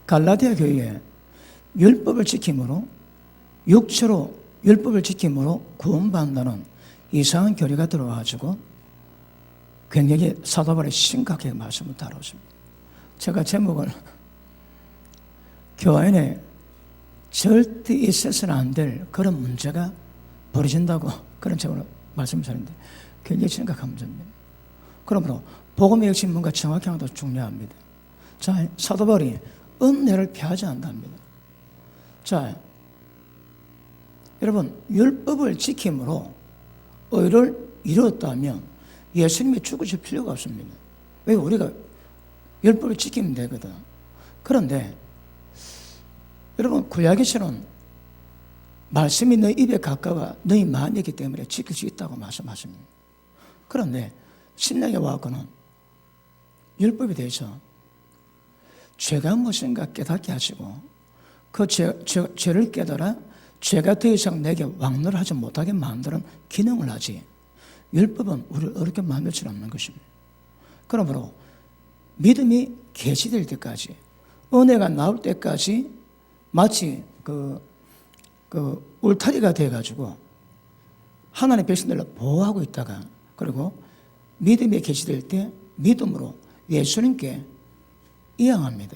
갈라디아 교회에 율법을 지킴으로 육체로 율법을 지킴으로 구원받는다는 이상한 교리가 들어와가지고 굉장히 사도 바울이 심각하게 말씀을 다루었습니다. 제가 제목을 교회 안에 절대 있어서는 안 될 그런 문제가 벌어진다고 그런 제목으로 말씀을 드렸는데 굉장히 심각한 문제입니다. 그러므로 복음의 핵심 뭔가 정확히 하는 것도 중요합니다. 자, 사도 바울이 은혜를 폐하지 않답니다. 자, 여러분 율법을 지킴으로 의를 이루었다면 예수님이 죽으실 필요가 없습니다. 왜? 우리가 율법을 지키면 되거든. 그런데 여러분 구약에서는 말씀이 너희 입에 가까워 너희 마음이기 때문에 지킬 수 있다고 말씀하십니다. 그런데 신약에 와서는 율법에 대해서 죄가 무엇인가 깨닫게 하시고 그 죄를 깨달아 죄가 더 이상 내게 왕노를 하지 못하게 만드는 기능을 하지 율법은 우리를 어렵게 만들 수는 없는 것입니다. 그러므로 믿음이 계시될 때까지 은혜가 나올 때까지 마치 그 울타리가 돼가지고 하나님의 백성들을 보호하고 있다가 그리고 믿음이 계시될 때 믿음으로 예수님께 이양합니다.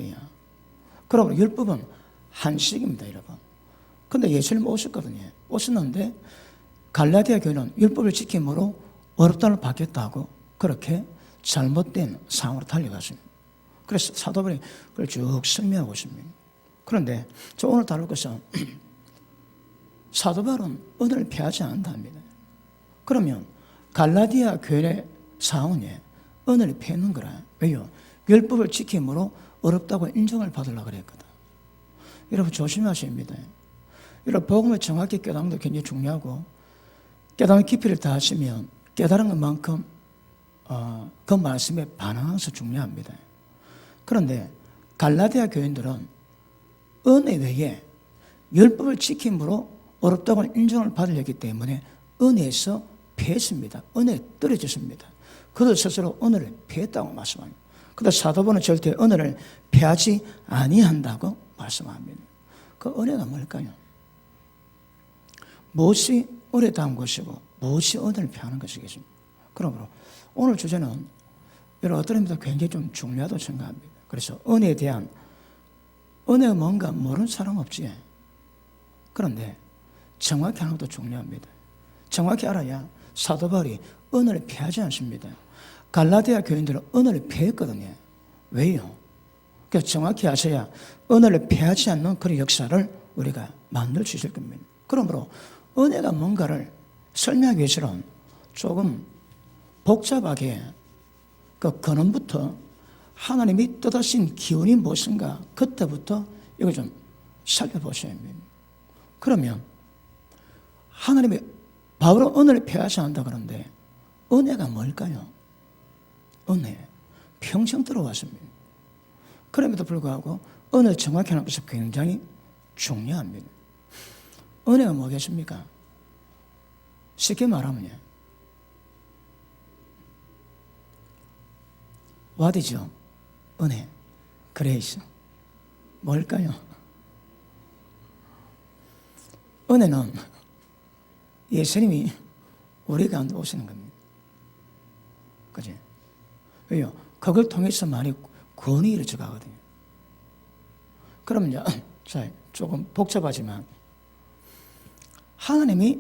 그러므로 율법은 한식입니다, 여러분. 근데 예수님 오셨거든요. 오셨는데 갈라디아 교회는 율법을 지킴으로 어렵다를 받겠다고 그렇게 잘못된 상황으로 달려갔습니다. 그래서 사도 바울이 그걸 쭉 설명하고 있습니다. 그런데 저 오늘 다룰 것은 사도 바울은 은혜를 폐하지 않는답니다. 그러면 갈라디아 교회의 상황이 은혜를 폐하는 거라. 왜요? 율법을 지킴으로 어렵다고 인정을 받으려고 그랬거든. 여러분 조심하셔야 합니다. 여러분 복음을 정확히 깨닫는 것도 굉장히 중요하고 깨닫는 깊이를 다하시면 깨달은 것만큼 그 말씀에 반응하는 것이 중요합니다. 그런데 갈라디아 교인들은 은혜 외에 율법을 지킴으로 어렵다고 인정을 받으려기 때문에 은혜에서 패했습니다. 은혜에 떨어졌습니다. 그들 스스로 은혜를 패했다고 말씀합니다. 그런데 사도 바울은 절대 은혜를 패하지 아니한다고 말씀합니다. 그 은혜가 뭘까요? 무엇이 은혜다운 것이고 무엇이 은혜를 패하는 것이겠습니까? 그러므로 오늘 주제는 여러분 어떤 의미에서 굉장히 좀 중요하다고 생각합니다. 그래서 은혜에 대한 은혜가 뭔가 모르는 사람 없지. 그런데 정확히 하는 것도 중요합니다. 정확히 알아야 사도 바울이 은혜를 패하지 않습니다. 갈라디아 교인들은 은혜를 패했거든요. 왜요? 그래서 정확히 아셔야 은혜를 패하지 않는 그런 역사를 우리가 만들 수 있을 겁니다. 그러므로 은혜가 뭔가를 설명하기 위해서는 조금 복잡하게 그 근원부터 하나님이 뜻하신 기원이 무엇인가 그때부터 이걸 좀 살펴보셔야 합니다. 그러면 하나님이 바울은 은혜를 폐하지 않는다 그러는데 은혜가 뭘까요? 은혜 평생 들어왔습니다. 그럼에도 불구하고 은혜를 정확히 하는 것은 굉장히 중요합니다. 은혜가 뭐겠습니까? 쉽게 말하면 What is 은혜, grace 뭘까요? 은혜는 예수님이 우리 가운데 오시는 겁니다. 그죠? 왜요? 그걸 통해서 많이 구원이 이루어져 가거든요. 그러면요, 자, 조금 복잡하지만 하나님이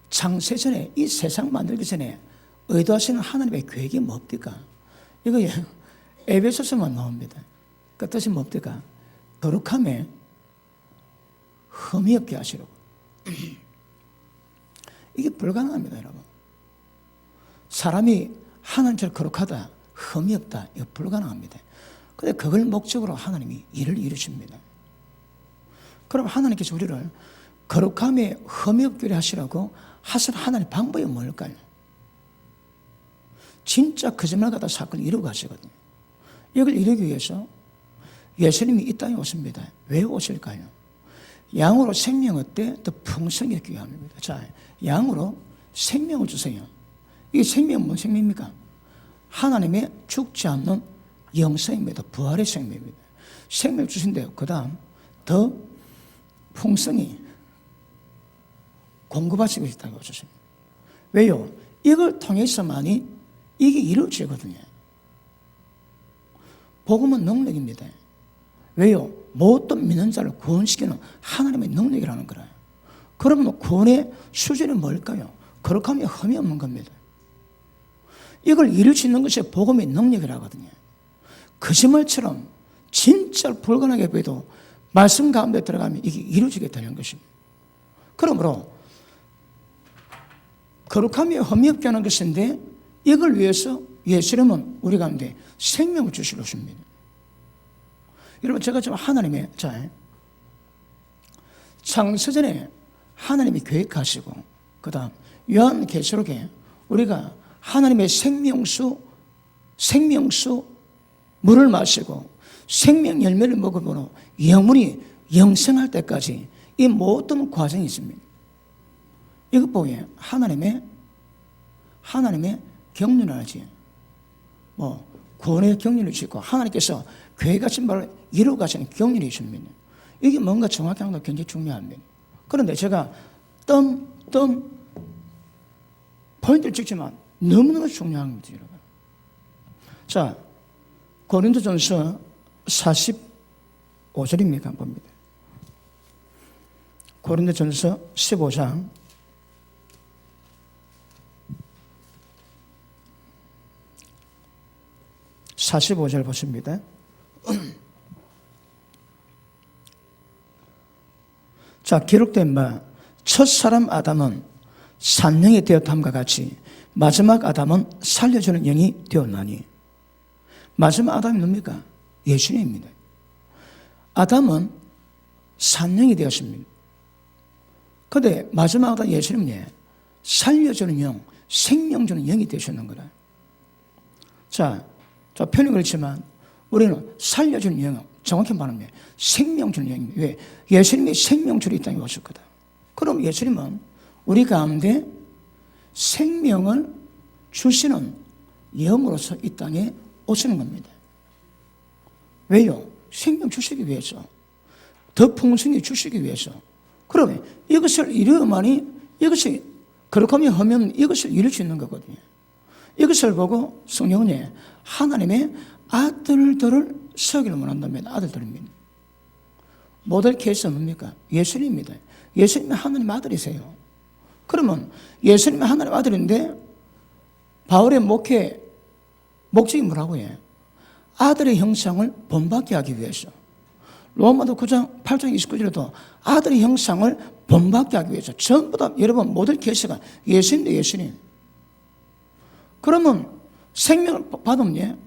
창세 전에 이 세상 만들기 전에 의도하시는 하나님의 계획이 뭡니까? 이거 에베소서만 나옵니다. 그 뜻이 뭡니까? 거룩함에 흠이 없게 하시려고. 이게 불가능합니다, 여러분. 사람이 하나님처럼 거룩하다, 흠이 없다, 이거 불가능합니다. 근데 그걸 목적으로 하나님이 일을 이루십니다. 그럼 하나님께서 우리를 거룩함에 흠이 없게 하시라고 하시는 하나님의 방법이 뭘까요? 진짜 거짓말 같은 사건을 이루고 하시거든요. 이걸 이루기 위해서 예수님이 이 땅에 오십니다. 왜 오실까요? 양으로 생명을 얻되 더 풍성히 얻기 위함입니다. 자, 양으로 생명을 주세요. 이게 생명은 무슨 생명입니까? 하나님의 죽지 않는 영생입니다. 부활의 생명입니다. 생명을 주신대요. 그 다음 더 풍성히 공급하시고 있다고 하셨습니다. 왜요? 이걸 통해서만이 이게 이루어지거든요. 복음은 능력입니다. 왜요? 모든 믿는 자를 구원시키는 하나님의 능력이라는 거예요. 그러면 구원의 수준이 뭘까요? 거룩함이 흠이 없는 겁니다. 이걸 이룰 수 있는 것이 복음의 능력이라거든요. 거짓말처럼 진짜 불가능하게 보여도 말씀 가운데 들어가면 이게 이루어지게 되는 것입니다. 그러므로 거룩함이 흠이 없게 하는 것인데 이걸 위해서 예수님은 우리 가운데 생명을 주시려 하십니다. 여러분, 제가 지금 하나님의 창세전에 하나님이 계획하시고 그 다음 요한계시록에 우리가 하나님의 생명수 물을 마시고 생명 열매를 먹으므로 영원히 영생할 때까지 이 모든 과정이 있습니다. 이것 보기에 하나님의 경륜하지 구원의 경륜을 짓고 하나님께서 계획하신 바를 이루어 가시는 경륜이 있습니다. 이게 뭔가 정확히 하는 게 굉장히 중요합니다. 그런데 제가 포인트를 찍지만 너무너무 중요한 겁니다, 여러분. 자, 고린도전서 45절입니까? 봅니다. 고린도전서 15장 45절 보십니다. 자, 기록된 바 첫사람 아담은 산영이 되었함과 같이 마지막 아담은 살려주는 영이 되었나니. 마지막 아담이 뭡니까? 예수님입니다. 아담은 산영이 되었습니다. 그런데 마지막 아담 예수님이 살려주는 영, 생명 주는 영이 되셨는 거라. 자, 편히 그렇지만 우리는 살려주는 영, 정확히 말하면 생명 주는 영입니다. 왜? 예수님이 생명 주러 이 땅에 오셨거든. 그럼 예수님은 우리 가운데 생명을 주시는 영으로서 이 땅에 오시는 겁니다. 왜요? 생명 주시기 위해서, 더 풍성히 주시기 위해서. 그러면 이것을 이루어야만이 이것이 거룩함이 하면 이것을 이룰 수 있는 거거든요. 이것을 보고 성령은 하나님의 아들들을 서기를 원한다면 아들들입니다. 모델 케이스는 뭡니까? 예수님입니다. 예수님이 하나님 아들이세요. 그러면 예수님이 하나님 아들인데 바울의 목적이 뭐라고 해요? 아들의 형상을 본받게 하기 위해서. 로마도 9장 8장 29절에도 아들의 형상을 본받게 하기 위해서. 전부 다 여러분 모델 케이스가 예수님인데 예수님. 그러면 생명을 받으면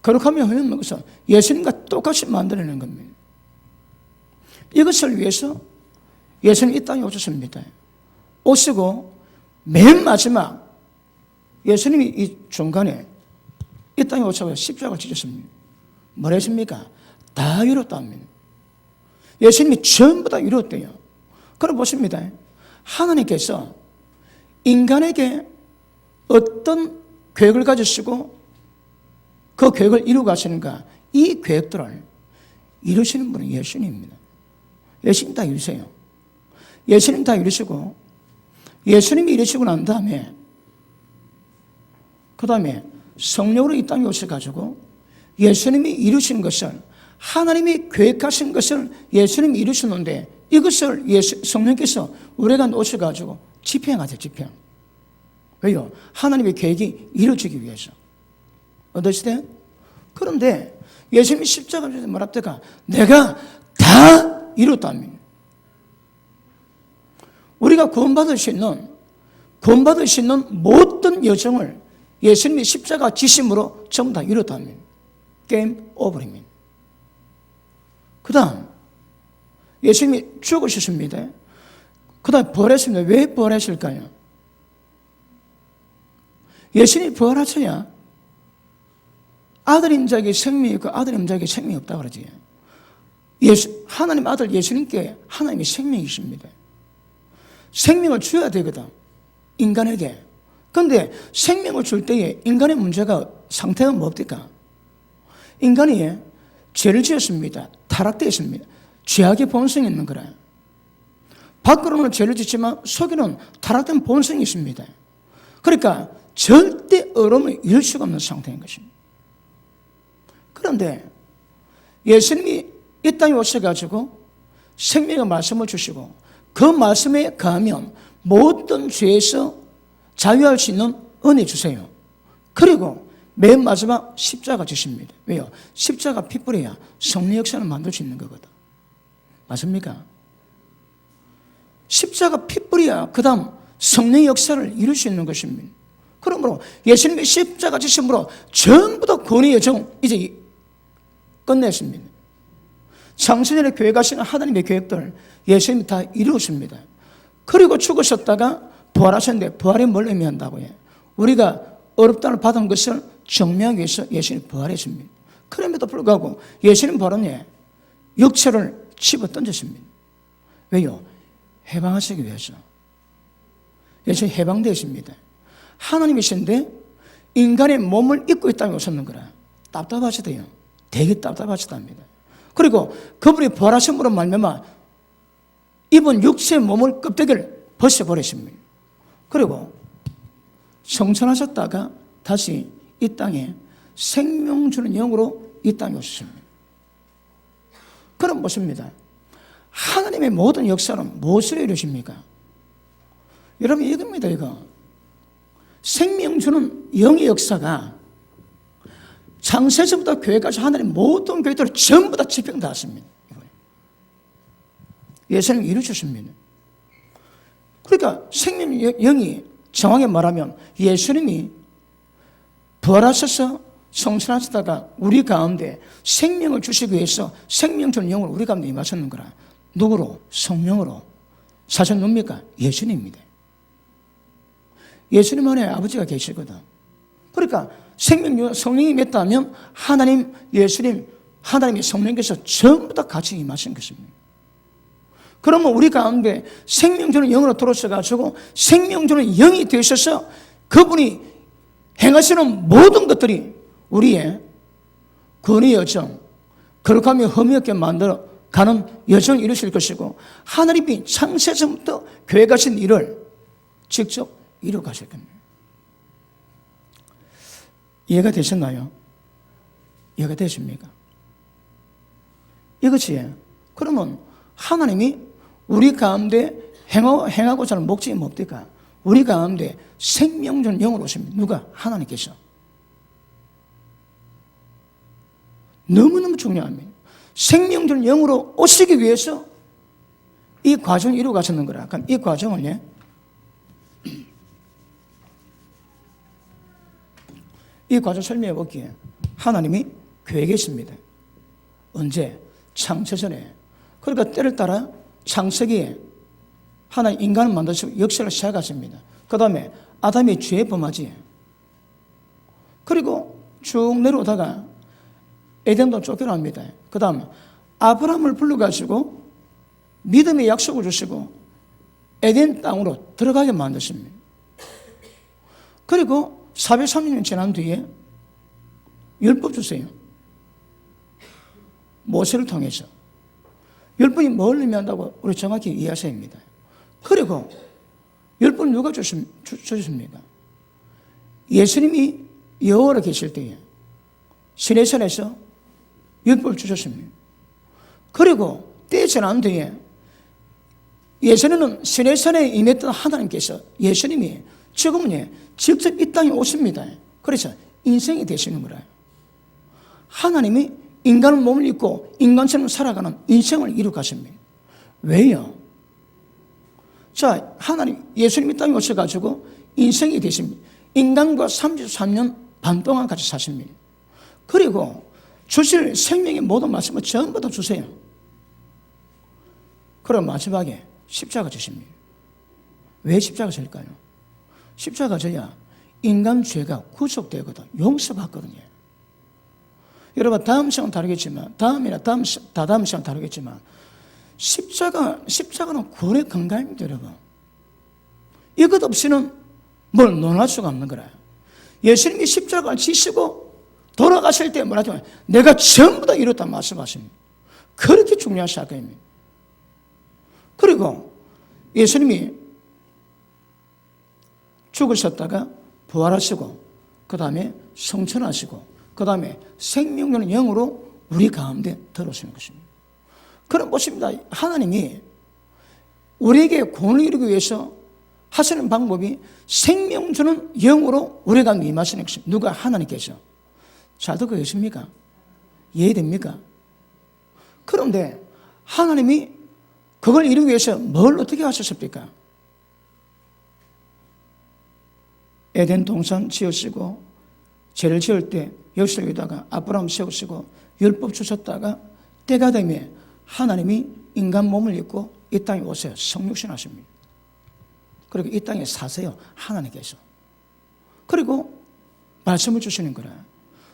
거룩함이 허용된 것은 예수님과 똑같이 만들어내는 겁니다. 이것을 위해서 예수님 이 땅에 오셨습니다. 오시고 맨 마지막 예수님이 이 중간에 이 땅에 오셔서 십자가를 지셨습니다. 뭐라 했습니까? 다 이뤘답니다. 예수님이 전부 다 이뤘대요. 그럼 보십니다. 하나님께서 인간에게 어떤 계획을 가지시고 그 계획을 이루어 가시는가? 이 계획들을 이루시는 분은 예수님입니다. 예수님 다 이루세요. 예수님 다 이루시고 예수님이 이루시고 난 다음에 그 다음에 성령으로 이 땅에 오셔가지고 예수님이 이루신 것을 하나님이 계획하신 것을 예수님이 이루셨는데 이것을 성령께서 우리가 오셔가지고 집행하세요. 집행. 왜요? 하나님의 계획이 이루어지기 위해서. 어떠시대? 그런데 예수님이 십자가에서 말합니까? 내가 다 이뤘다며. 우리가 구원받을 수 있는 모든 여정을 예수님이 십자가 지심으로 전부 다 이뤘다며. 게임 오버입니다. 그 다음 예수님이 죽으셨습니다. 그 다음 부활했습니다. 왜 부활했을까요? 예수님이 부활하셔야 아들인 자에게 생명이 있고 아들인 자에게 생명이 없다 그러지. 하나님 아들 예수님께 하나님이 생명이 있습니다. 생명을 줘야 되거든, 인간에게. 그런데 생명을 줄 때에 인간의 문제가 상태가 뭡니까? 인간이 죄를 지었습니다. 타락되었습니다. 죄악의 본성이 있는 거라. 밖으로는 죄를 짓지만 속에는 타락된 본성이 있습니다. 그러니까 절대 어려움을 이룰 수가 없는 상태인 것입니다. 그런데 예수님이 이 땅에 오셔가지고 생명의 말씀을 주시고 그 말씀에 가면 모든 죄에서 자유할 수 있는 은혜 주세요. 그리고 맨 마지막 십자가 주십니다. 왜요? 십자가 핏불이야 성령 역사를 만들 수 있는 거거든. 맞습니까? 십자가 핏불이야 그 다음 성령 역사를 이룰 수 있는 것입니다. 그러므로 예수님의 십자가 지심으로 전부 다 구원의 여정 이제 끝냈습니다. 창세전에 교회 가시는 하나님의 계획들 예수님이 다 이루었습니다. 그리고 죽으셨다가 부활하셨는데 부활이 뭘 의미한다고 해요? 우리가 어렵다를 받은 것을 정명하기 위해서 예수님이 부활했습니다. 그럼에도 불구하고 예수님 부활은 육체를 집어 던졌습니다. 왜요? 해방하시기 위해서. 예수님 해방되었습니다. 하나님이신데 인간의 몸을 입고 있다고 오셨는 거라. 답답하시대요. 되게 답답하시답니다. 그리고 그분이 부활하심으로 말미암아 입은 육체의 몸을 껍데기를 벗어버리십니다. 그리고 성천하셨다가 다시 이 땅에 생명 주는 영으로 이 땅에 오셨습니다. 그럼 무엇입니다? 하나님의 모든 역사는 무엇을 이루십니까? 여러분 이겁니다. 이거 생명 주는 영의 역사가 창세전부터 교회까지 하나님 모든 교회들을 전부 다 집행되었습니다. 예수님이 이루셨습니다. 그러니까 생명 영이 정확히 말하면 예수님이 부활하셔서 성천하시다가 우리 가운데 생명을 주시기 위해서 생명 주는 영을 우리 가운데 임하셨는 거라. 누구로? 성령으로. 사실 누굽니까? 예수님입니다. 예수님 안에 아버지가 계시거든. 그러니까 생명 성령이 맺다면 하나님, 예수님, 하나님의 성령께서 전부 다 같이 임하신 것입니다. 그러면 우리 가운데 생명 주는 영으로 들어서가지고 생명 주는 영이 되셔서 그분이 행하시는 모든 것들이 우리의 구원의 여정, 거룩하며 흠이 없게 만들어 가는 여정을 이루실 것이고 하나님이 창세전부터 교회 가신 일을 직접 이루어 가실 겁니다. 이해가 되셨나요? 이해가 되십니까? 이것이 그러면 하나님이 우리 가운데 행하고자 하는 목적이 뭡니까? 우리 가운데 생명 주는 영으로 오십니다. 누가? 하나님께서. 너무너무 중요합니다. 생명 주는 영으로 오시기 위해서 이 과정을 이루어 가셨는 거라. 그럼 이 과정을 이 과정 설명해 볼게요. 하나님이 계획했습니다. 언제? 창세전에. 그러니까 때를 따라 창세기에 하나님 인간을 만드시고 역사를 시작하십니다. 그 다음에 아담이 죄에 범하지. 그리고 쭉 내려오다가 에덴도 쫓겨납니다. 그 다음 아브라함을 불러가지고 믿음의 약속을 주시고 에덴 땅으로 들어가게 만드십니다. 그리고 430년 지난 뒤에 율법 주세요. 모세를 통해서. 율법이 뭘 의미한다고 우리 정확히 이해하셔야 합니다. 그리고 율법을 누가 주셨습니까? 예수님이 여호와로 계실 때에 시내산에서 율법을 주셨습니다. 그리고 때에 지난 뒤에 예전에는 시내산에 임했던 하나님께서 예수님이 지금은 직접 이 땅에 오십니다. 그래서 인생이 되시는 거라요. 하나님이 인간의 몸을 입고 인간처럼 살아가는 인생을 이루어 가십니다. 왜요? 자, 하나님, 예수님이 땅에 오셔가지고 인생이 되십니다. 인간과 33년 반 동안 같이 사십니다. 그리고 주실 생명의 모든 말씀을 전부 다 주세요. 그럼 마지막에 십자가 주십니다. 왜 십자가 질까요? 십자가 져야 인간 죄가 구속되거든, 용서받거든요. 여러분 다음 시간 다루겠지만 다다음 시간 다루겠지만 십자가는 구원의 근간입니다. 여러분 이것 없이는 뭘 논할 수가 없는 거라. 예수님이 십자가를 지시고 돌아가실 때 뭐라 하죠? 내가 전부 다 이뤘다 말씀하십니다. 그렇게 중요한 사건입니다. 그리고 예수님이 죽으셨다가 부활하시고 그 다음에 성천하시고 그 다음에 생명의 영으로 우리 가운데 들어오시는 것입니다. 그럼 보십니다. 하나님이 우리에게 구원을 이루기 위해서 하시는 방법이 생명 주는 영으로 우리 가운데 임하시는 것입니다. 누가? 하나님께서. 잘 듣고 계십니까? 이해됩니까? 그런데 하나님이 그걸 이루기 위해서 뭘 어떻게 하셨습니까? 에덴 동산 지으시고 죄를 지을 때 여기다가 아브라함 세우시고 율법 주셨다가 때가 되면 하나님이 인간 몸을 입고 이 땅에 오세요. 성육신 하십니다. 그리고 이 땅에 사세요. 하나님께서. 그리고 말씀을 주시는 거라.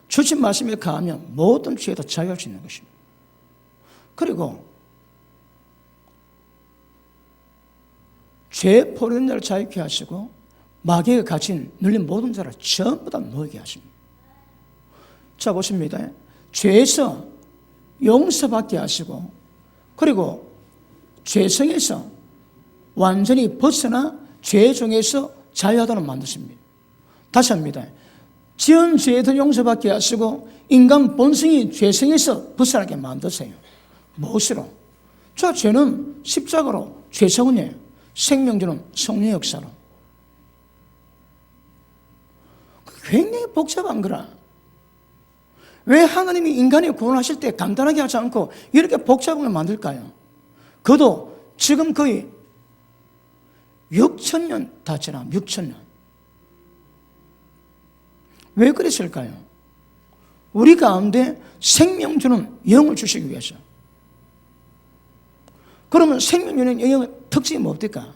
주신 말씀에 가하면 모든 죄에도 자유할 수 있는 것입니다. 그리고 죄 포로된 자를 자유케 하시고 마귀가 가진 눌린 모든 자를 전부 다 놓게 하십니다. 자 보십니다. 죄에서 용서받게 하시고 그리고 죄성에서 완전히 벗어나 죄 중에서 자유하도록 만드십니다. 다시 합니다. 지은 죄도 용서받게 하시고 인간 본성이 죄성에서 벗어나게 만드세요. 무엇으로? 자, 죄는 십자가로 죄성은요, 생명주는 성령의 역사로. 굉장히 복잡한 거라. 왜 하나님이 인간을 구원하실 때 간단하게 하지 않고 이렇게 복잡한 걸 만들까요? 그도 지금 거의 6,000년 다 지나 6,000년. 왜 그랬을까요? 우리 가운데 생명 주는 영을 주시기 위해서. 그러면 생명 주는 영의 특징이 뭡니까?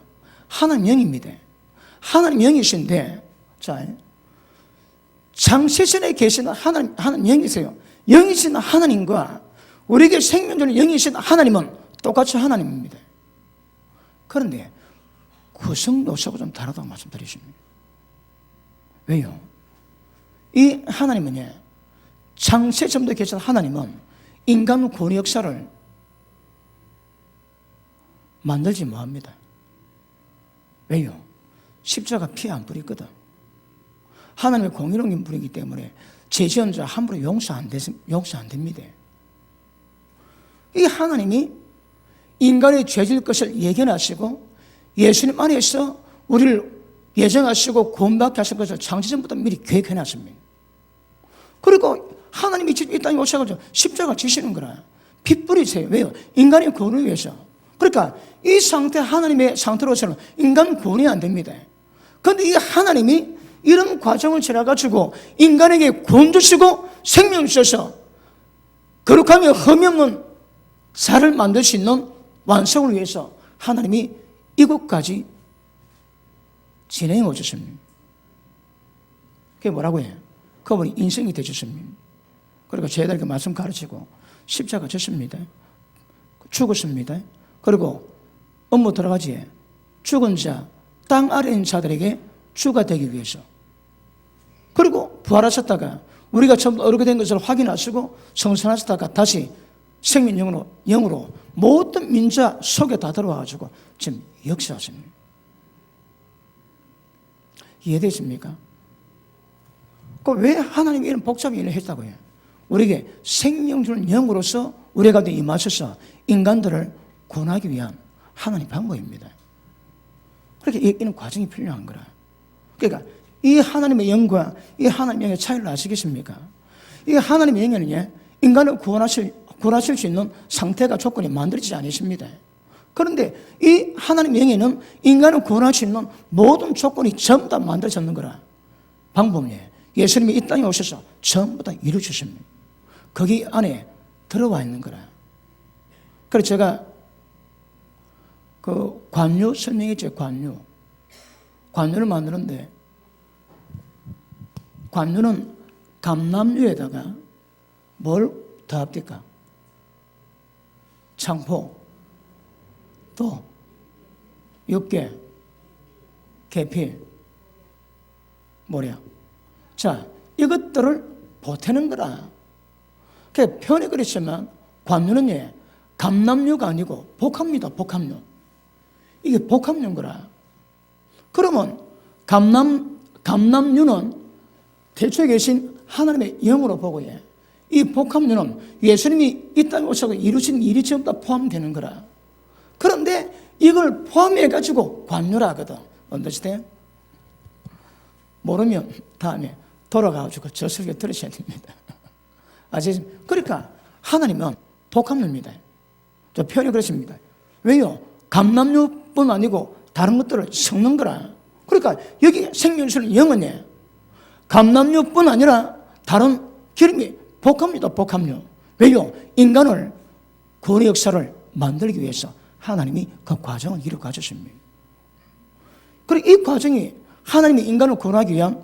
하나님 영입니다. 하나님 영이신데, 자, 창세전에 계시는 하나님 영이세요. 영이신 하나님과 우리에게 생명 주는 영이신 하나님은 똑같이 하나님입니다. 그런데 구성 요소가 좀 다르다고 말씀드리십니다. 왜요? 이 하나님은요, 창세전부터 계신 하나님은 인간 구원의 역사를 만들지 못합니다. 왜요? 십자가 피 안 뿌리거든. 하나님의 공의로운 분이기 때문에 죄 지은 자 함부로 용서 안 됩니다. 이 하나님이 인간의 죄질 것을 예견하시고 예수님 안에서 우리를 예정하시고 구원받게 하실 것을 창세전부터 미리 계획해놨습니다. 그리고 하나님이 이 땅에 오셔가지고 십자가 지시는 거라. 피 뿌리세요. 왜요? 인간의 구원을 위해서. 그러니까 이 상태, 하나님의 상태로서는 인간 구원이 안 됩니다. 그런데 이 하나님이 이런 과정을 지나가지고 인간에게 구원 주시고 생명 주셔서 거룩하며 흠이 없는 살을 만들 수 있는 완성을 위해서 하나님이 이곳까지 진행해 오셨습니다. 그게 뭐라고 해요? 그분이 인생이 되셨습니다. 그리고 저희들에게 말씀 가르치고 십자가 졌습니다. 죽었습니다. 그리고 업무 들어가지. 죽은 자, 땅 아래 있는 자들에게 주가 되기 위해서. 그리고 부활하셨다가 우리가 처음 어렵게 된 것을 확인하시고 성천하셨다가 다시 생명 영으로 모든 민자 속에 다 들어와가지고 지금 역사하십니다. 이해되십니까? 왜 하나님이 이런 복잡한 일을 했다고 해요? 우리에게 생명 주는 영으로서 우리 가운데 임하셔서 인간들을 구원하기 위한 하나님 방법입니다. 그렇게 이런 과정이 필요한 거라. 그러니까 이 하나님의 영과 이 하나님의 영의 차이를 아시겠습니까? 이 하나님의 영에는 인간을 구원하실 수 있는 상태가 조건이 만들어지지 않으십니다. 그런데 이 하나님의 영에는 인간을 구원할 수 있는 모든 조건이 전부 다 만들어졌는 거라. 방법이에요. 예수님이 이 땅에 오셔서 전부 다 이루셨습니다. 거기 안에 들어와 있는 거라. 그래서 제가 그 관유 설명했죠. 관유를 만드는데 관유는 감람유에다가 뭘 더합니까? 창포, 또 육개, 계피, 모략. 자, 이것들을 보태는 거라. 그 표현이 그렇지만 관유는 감남류가 아니고 복합류다, 복합류. 이게 복합류인 거라. 그러면 감남류는 태초에 계신 하나님의 영으로 보고 이 복합류는 예수님이 이 땅에 오셔서 이루신 일이 전부 다 포함되는 거라. 그런데 이걸 포함해가지고 관유라 하거든. 언더스탠? 모르면 다음에 돌아가가지고 저 설교 들으셔야 됩니다. 아시죠? 그러니까 하나님은 복합류입니다. 저 표현이 그렇습니다. 왜요? 감남류뿐 아니고 다른 것들을 섞는 거라. 그러니까 여기 생명수는 영은 감남류뿐 아니라 다른 기름이 복합류다, 복합류. 왜요? 인간을 구원의 역사를 만들기 위해서 하나님이 그 과정을 이루어 가셨습니다. 그리고 이 과정이 하나님이 인간을 구원하기 위한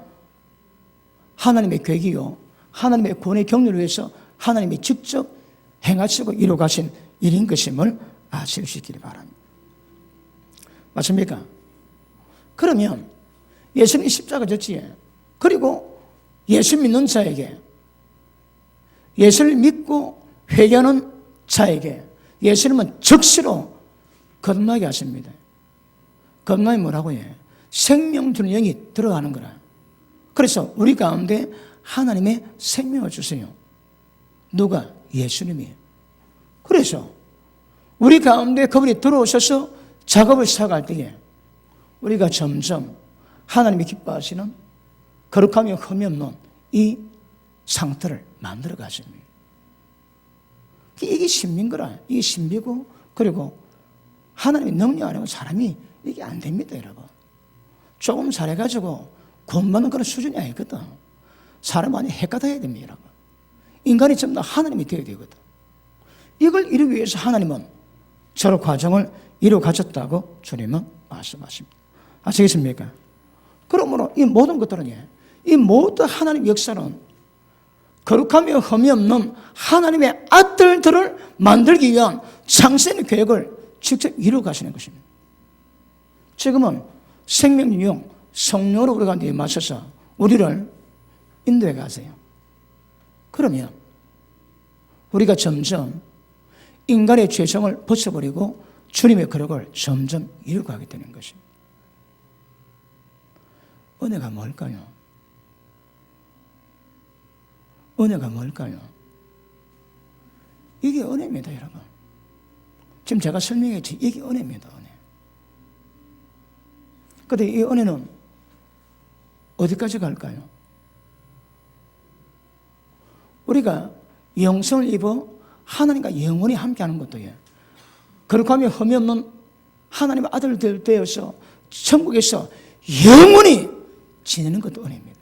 하나님의 계획이요, 하나님의 구원의 경륜을 위해서 하나님이 직접 행하시고 이루어 가신 일인 것임을 아실 수 있기를 바랍니다. 맞습니까? 그러면 예수님이 십자가 졌지에, 그리고 예수 믿는 자에게, 예수를 믿고 회개하는 자에게 예수님은 즉시로 거듭나게 하십니다. 거듭나면 뭐라고 해? 생명 주는 영이 들어가는 거라. 그래서 우리 가운데 하나님의 생명을 주세요. 누가? 예수님이. 그래서 우리 가운데 그분이 들어오셔서 작업을 시작할 때에 우리가 점점 하나님이 기뻐하시는 거룩하며 흠이 없는 이 상태를 만들어 가십니다. 이게 신비인 거라. 이게 신비고, 그리고 하나님의 능력 아니고 사람이 이게 안 됩니다, 여러분. 조금 잘해가지고 구원받는 그런 수준이 아니거든. 사람 많이 헷갈아야 됩니다, 여러분. 인간이 전부 다 하나님이 되어야 되거든. 이걸 이루기 위해서 하나님은 저런 과정을 이루어 가셨다고 주님은 말씀하십니다. 아시겠습니까? 그러므로 이 모든 것들은, 이 모든 하나님의 역사는 거룩하며 흠이 없는 하나님의 아들들을 만들기 위한 창세의 계획을 직접 이루어 가시는 것입니다. 지금은 생명용 성령으로 우리가 임하셔서 우리를 인도해 가세요. 그러면 우리가 점점 인간의 죄성을 벗어버리고 주님의 거룩을 점점 이루어가게 되는 것입니다. 은혜가 뭘까요? 은혜가 뭘까요? 이게 은혜입니다, 여러분. 지금 제가 설명했지, 이게 은혜입니다, 은혜. 그런데 이 은혜는 어디까지 갈까요? 우리가 영생을 입어 하나님과 영원히 함께하는 것도 거룩하며 흠이 없는 하나님의 아들들 되어서 천국에서 영원히 지내는 것도 은혜입니다.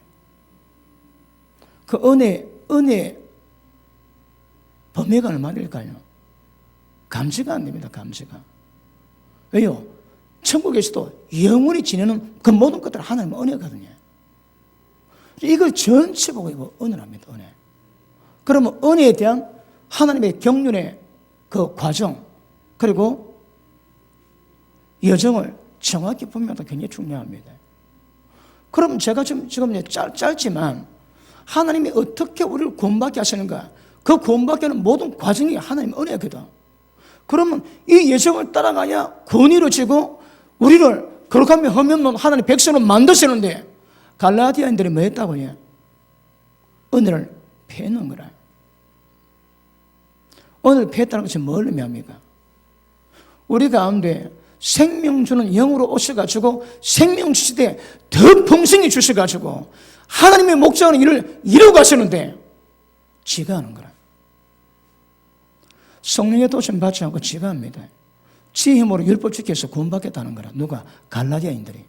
그 은혜 범위가 얼마일까요? 감지가 안 됩니다, 감지가. 왜요? 천국에서도 영원히 지내는 그 모든 것들 하나님의 은혜거든요. 이걸 전체 보고 이거 은혜랍니다, 은혜. 그러면 은혜에 대한 하나님의 경륜의 그 과정, 그리고 여정을 정확히 보면 굉장히 중요합니다. 그럼 제가 지금 짧지만 하나님이 어떻게 우리를 구원받게 하시는가, 그 구원받게 하는 모든 과정이 하나님의 은혜거든. 그러면 이 여정을 따라가야 구원이 이루어지고 우리를 거룩하며 흠이 없는 하나님의 백성으로 만드시는데, 갈라디아인들이 뭐 했다고 해요? 은혜를 패는 거라. 은혜를 패했다는 것이 뭘 의미합니까? 우리 가운데 생명 주는 영으로 오셔가지고 생명 주시되 더 풍성히 주셔가지고 하나님의 목적하는 일을 이루어 가시는데 지가 하는 거라. 성령의 도심 받지 않고 지가 합니다. 지 힘으로 율법 지켜서 구원받겠다는 거라. 누가? 갈라디아인들이.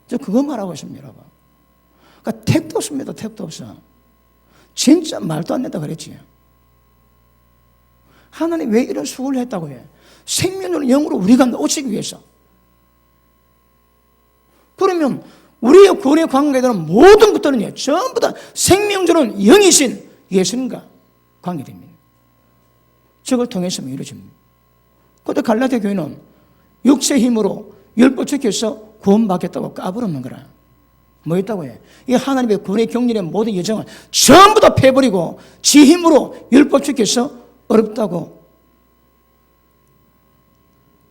저 그거 말하고 있습니다, 여러분. 그러니까 택도 없습니다, 택도 없어. 진짜 말도 안 된다 그랬지. 하나님 왜 이런 수고를 했다고 해? 생명을 영으로 우리가 오시기 위해서. 그러면 우리의 구원의 관계에 대한 모든 것들은 전부 다 생명 주는 영이신 예수님과 관계됩니다. 저걸 통해서 이루어집니다. 그런데 갈라디아 교회는 육체의 힘으로 율법 지켜서 구원받겠다고 까불었는 거라. 뭐 있다고 해? 이 하나님의 구원의 경륜의 모든 여정을 전부 다 패버리고 지 힘으로 율법 지켜서 어렵다고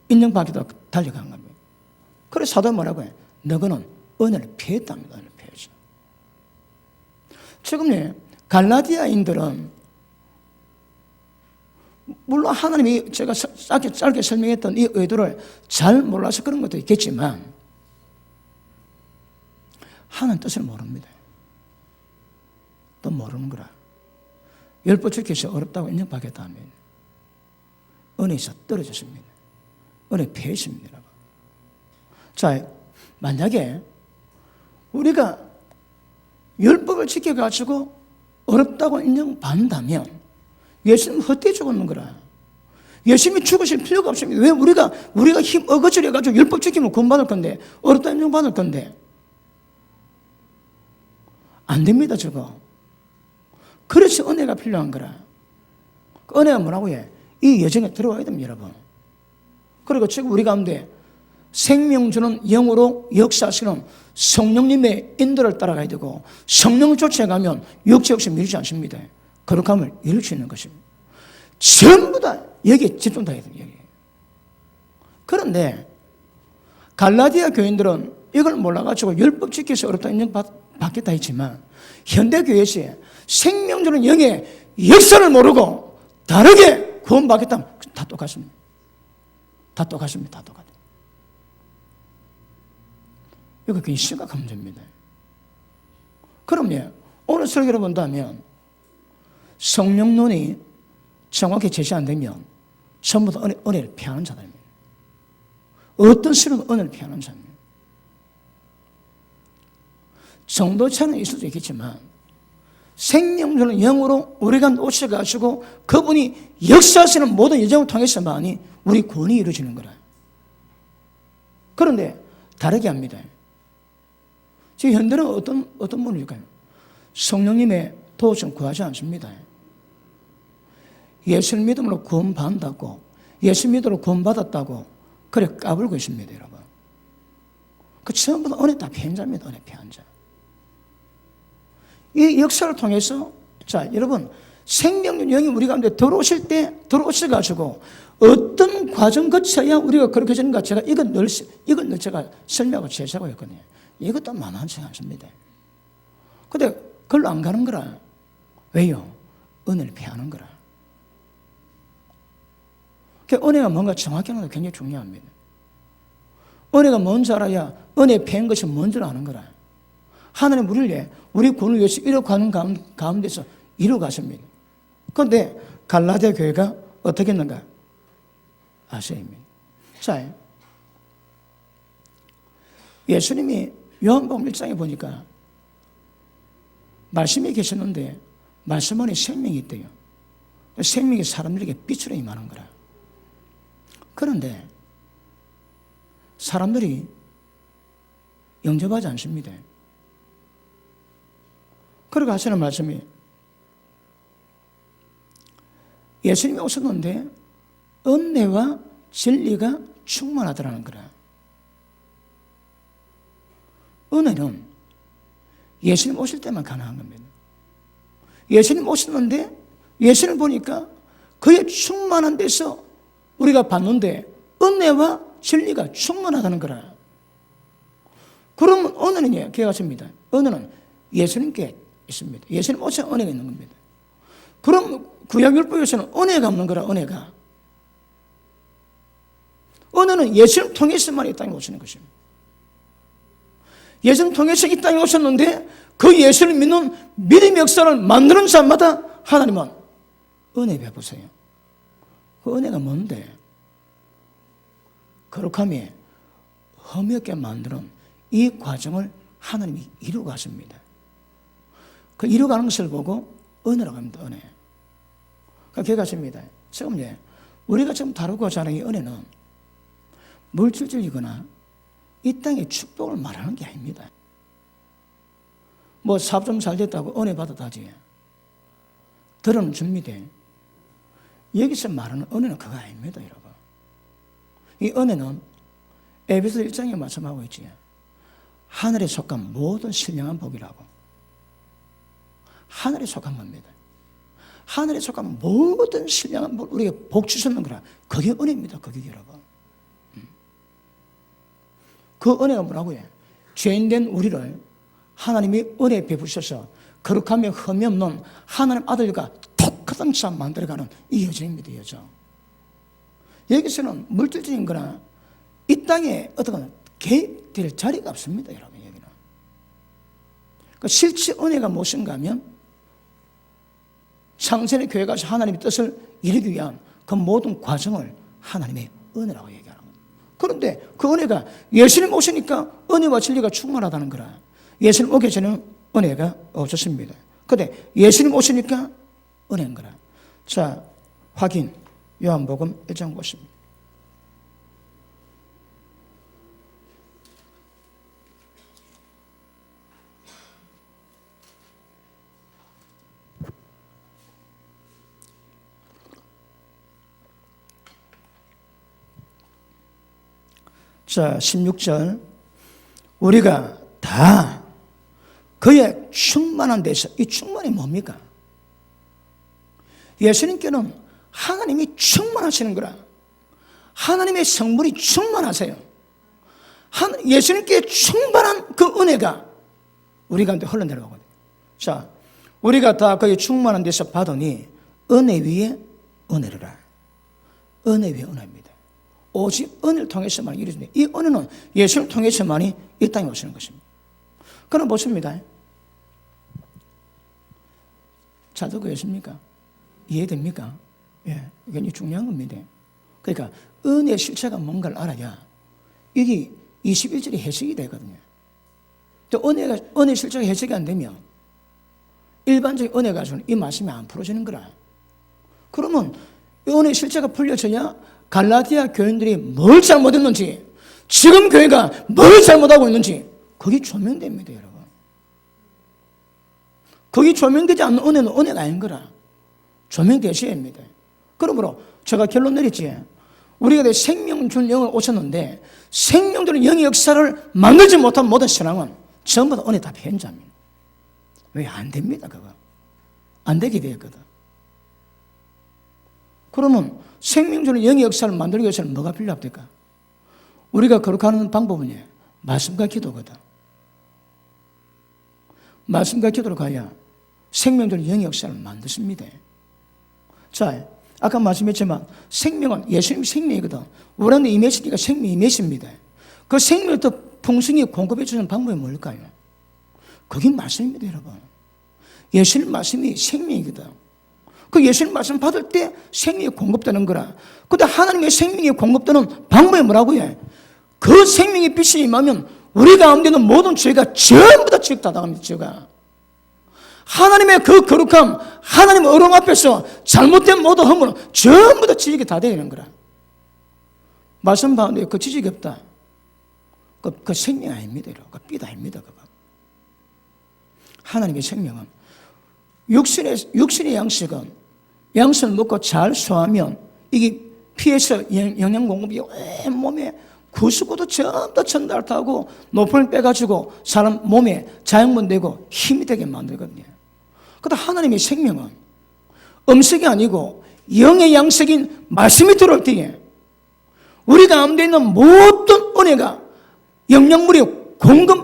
인정받기도 달려간 겁니다. 그래서 사도는 뭐라고 해? 너희는 은혜를 피했답니다. 은혜를 피했죠. 지금 갈라디아인들은 물론 하나님이 제가 짧게 설명했던 이 의도를 잘 몰라서 그런 것도 있겠지만 하나님 뜻을 모릅니다. 또 모르는 거라. 율법 지켜서 어렵다고 인정받겠다 하면 은혜에서 떨어졌습니다. 은혜 피했습니다. 자, 만약에 우리가 율법을 지켜가지고 어렵다고 인정받는다면 예수님 헛되이 죽었는 거라. 예수님이 죽으실 필요가 없습니다. 왜 우리가 힘 어거지를 해가지고 율법 지키면 구원받을 건데 어렵다 인정받을 건데 안 됩니다. 저거. 그래서 은혜가 필요한 거라. 그 은혜가 뭐라고 해? 이 여정에 들어와야 됩니다. 여러분. 그리고 지금 우리 가운데 생명 주는 영으로 역사하시는 성령님의 인도를 따라가야 되고 성령을 쫓아가면 육체 없이 밀지 않습니다. 거룩함을 이룰 수 있는 것입니다. 전부 다 여기에 집중해야 돼요. 여기. 그런데 갈라디아 교인들은 이걸 몰라가지고 율법 지켜서 어렵다 인정받겠다 했지만 현대교회에서 생명 주는 영의 역사를 모르고 다르게 구원받겠다면 다 똑같습니다. 다 똑같습니다. 다 똑같아요. 이거 굉장히 심각한 문제입니다. 그럼 오늘 설교를 본다면 성령론이 정확히 제시 안 되면 전부 다 은혜를 피하는 자들입니다. 어떤 식으로 은혜를 피하는 자입니다. 정도 차는 있을 수도 있겠지만 생명주는 영으로 우리가 오셔가지고 그분이 역사하시는 모든 여정을 통해서만이 우리 구원이 이루어지는 거라. 그런데 다르게 합니다. 지금 현대는 어떤 분일까요? 성령님의 도우심 구하지 않습니다. 예수를 믿음으로 구원받는다고 예수 믿음으로 구원받았다고 그래 까불고 있습니다. 여러분. 그 전부 다 은혜 다 피한 자입니다. 은혜 피한 자. 이 역사를 통해서 자 여러분 생명의 영이 우리 가운데 들어오셔가지고 어떤 과정 거쳐야 우리가 그렇게 되는가 제가 이건 늘 제가 설명하고 제시하고 했거든요. 이것도 만만치 않습니다. 근데 그걸로 안 가는 거라. 왜요? 은혜를 피하는 거라. 은혜가 뭔가 정확히 하는 게 굉장히 중요합니다. 은혜가 뭔지 알아야 은혜 피한 것이 뭔지 아는 거라. 하나님 우리 구원을 위해서 이뤄가는 가운데서 이루어갔습니다. 그런데 갈라디아 교회가 어떻게 했는가? 아세요입니다. 자, 예수님이 요한복음 1장에 보니까 말씀이 계셨는데 말씀 안에 생명이 있대요. 생명이 사람들에게 빛으로 임하는 거라. 그런데 사람들이 영접하지 않습니다. 그러고 하시는 말씀이 예수님이 오셨는데 은혜와 진리가 충만하더라는 거라. 은혜는 예수님 오실 때만 가능한 겁니다. 예수님 오셨는데 예수님 보니까 그의 충만한 데서 우리가 봤는데 은혜와 진리가 충만하다는 거라. 그러면 은혜는 기억하십니다. 은혜는 예수님께 있습니다. 예수님 오셔야 은혜가 있는 겁니다. 그럼 구약율법에서는 은혜가 없는 거라. 은혜는 예수님 통해서만 이 땅에 오시는 것입니다. 예수님 통해서 이 땅에 오셨는데 그 예수를 믿는 믿음의 역사를 만드는 자마다 하나님은 은혜 베푸세요. 그 은혜가 뭔데? 거룩함이 흠없게 만드는 이 과정을 하나님이 이루어가십니다. 그 이루어가는 것을 보고 은혜라고 합니다. 은혜. 그러니까 기억하십니다. 지금 우리가 지금 다루고자 하는 이 은혜는 물질적이거나 이 땅의 축복을 말하는 게 아닙니다. 뭐 사업 좀 잘 됐다고 은혜 받았다지. 들어는 줍니다. 여기서 말하는 은혜는 그거 아닙니다, 여러분. 이 은혜는 에베소 1장에 말씀하고 있지. 하늘에 속한 모든 신령한 복이라고. 하늘에 속한 겁니다. 하늘에 속한 모든 신령한 복, 우리가 복 주셨는 거라. 그게 은혜입니다. 그게 여러분. 그 은혜가 뭐라고요? 죄인된 우리를 하나님이 은혜 베푸셔서 거룩하며 흠이 없는 하나님 아들과 똑같은 자 만들어가는 이 여정입니다. 여정. 여기서는 물질적인 거나 이 땅에 어떤 개입될 자리가 없습니다. 여러분 여기는. 그러니까 실제 은혜가 무엇인가 하면 창세의 교회 가서 하나님의 뜻을 이루기 위한 그 모든 과정을 하나님의 은혜라고 얘기하는 거예요. 그런데 그 은혜가 예수님 오시니까 은혜와 진리가 충만하다는 거라. 예수님 오기 전에는 은혜가 없었습니다. 그런데 예수님 오시니까 은혜인 거라. 자, 확인. 요한복음 1장 보십니다. 자, 16절. 우리가 다 그의 충만한 데서, 이 충만이 뭡니까? 예수님께는 하나님이 충만하시는 거라. 하나님의 성분이 충만하세요. 예수님께 충만한 그 은혜가 우리 가운데 흘러내려오거든요. 자, 우리가 다 그의 충만한 데서 받으니 은혜 위에 은혜를. 은혜 위에 은혜입니다. 오직 은혜를 통해서만 이루어집니다. 이 은혜는 예수를 통해서만이 이 땅에 오시는 것입니다. 그럼 보십니다. 잘 듣고 계십니까? 이해됩니까? 예, 이게 중요한 겁니다. 그러니까 은혜의 실체가 뭔가를 알아야 이게 21절이 해석이 되거든요. 또 은혜 실체가 해석이 안 되면 일반적인 은혜 가지고는 이 말씀이 안 풀어지는 거라. 그러면 이 은혜 실체가 풀려져야 갈라디아 교인들이 뭘 잘못했는지, 지금 교회가 뭘 잘못하고 있는지 그게 조명됩니다, 여러분. 그게 조명되지 않는 은혜는 은혜가 아닌 거라. 조명되셔야 합니다. 그러므로 제가 결론 내렸지. 우리가 생명 준 영을 오셨는데 생명 주는 영의 역사를 만들지 못한 모든 신앙은 전부 다 은혜 다 편자입니다. 왜 안 됩니다, 그거. 안 되게 되었거든. 그러면 생명 주는 영의 역사를 만들기 위해서는 뭐가 필요합니까? 우리가 거룩하는 방법은 말씀과 기도거든. 말씀과 기도로 가야 생명 주는 영의 역사를 만드십니다. 자, 아까 말씀했지만 생명은 예수님이 생명이거든. 우리한테 임했으니까 생명이 임했습니다. 그 생명을 더 풍성히 공급해 주는 방법이 뭘까요? 그게 말씀입니다, 여러분. 예수님 말씀이 생명이거든. 그 예수님 말씀 받을 때 생명이 공급되는 거라. 근데 하나님의 생명이 공급되는 방법이 뭐라고요? 그 생명의 빛이 임하면 우리 가운데 있는 모든 죄가 전부 다 지옥 다 나갑니다, 죄가. 하나님의 그 거룩함, 하나님 어려움 앞에서 잘못된 모든 허물은 전부 다 지적이 다 되는 거라. 말씀 받는데 그 지적이 없다. 그 생명 아닙니다. 그 빛 아닙니다. 그거. 하나님의 생명은 육신의 양식은 양식을 먹고 잘 소화하면 이게 피에서 영양 공급이 온 몸에 99도 전부 다 전달하고 노폐를 빼가지고 사람 몸에 자양분되고 힘이 되게 만들거든요. 그런데 하나님의 생명은 음식이 아니고 영의 양식인 말씀이 들어올 때에 우리 가운데 있는 모든 은혜가 영양물이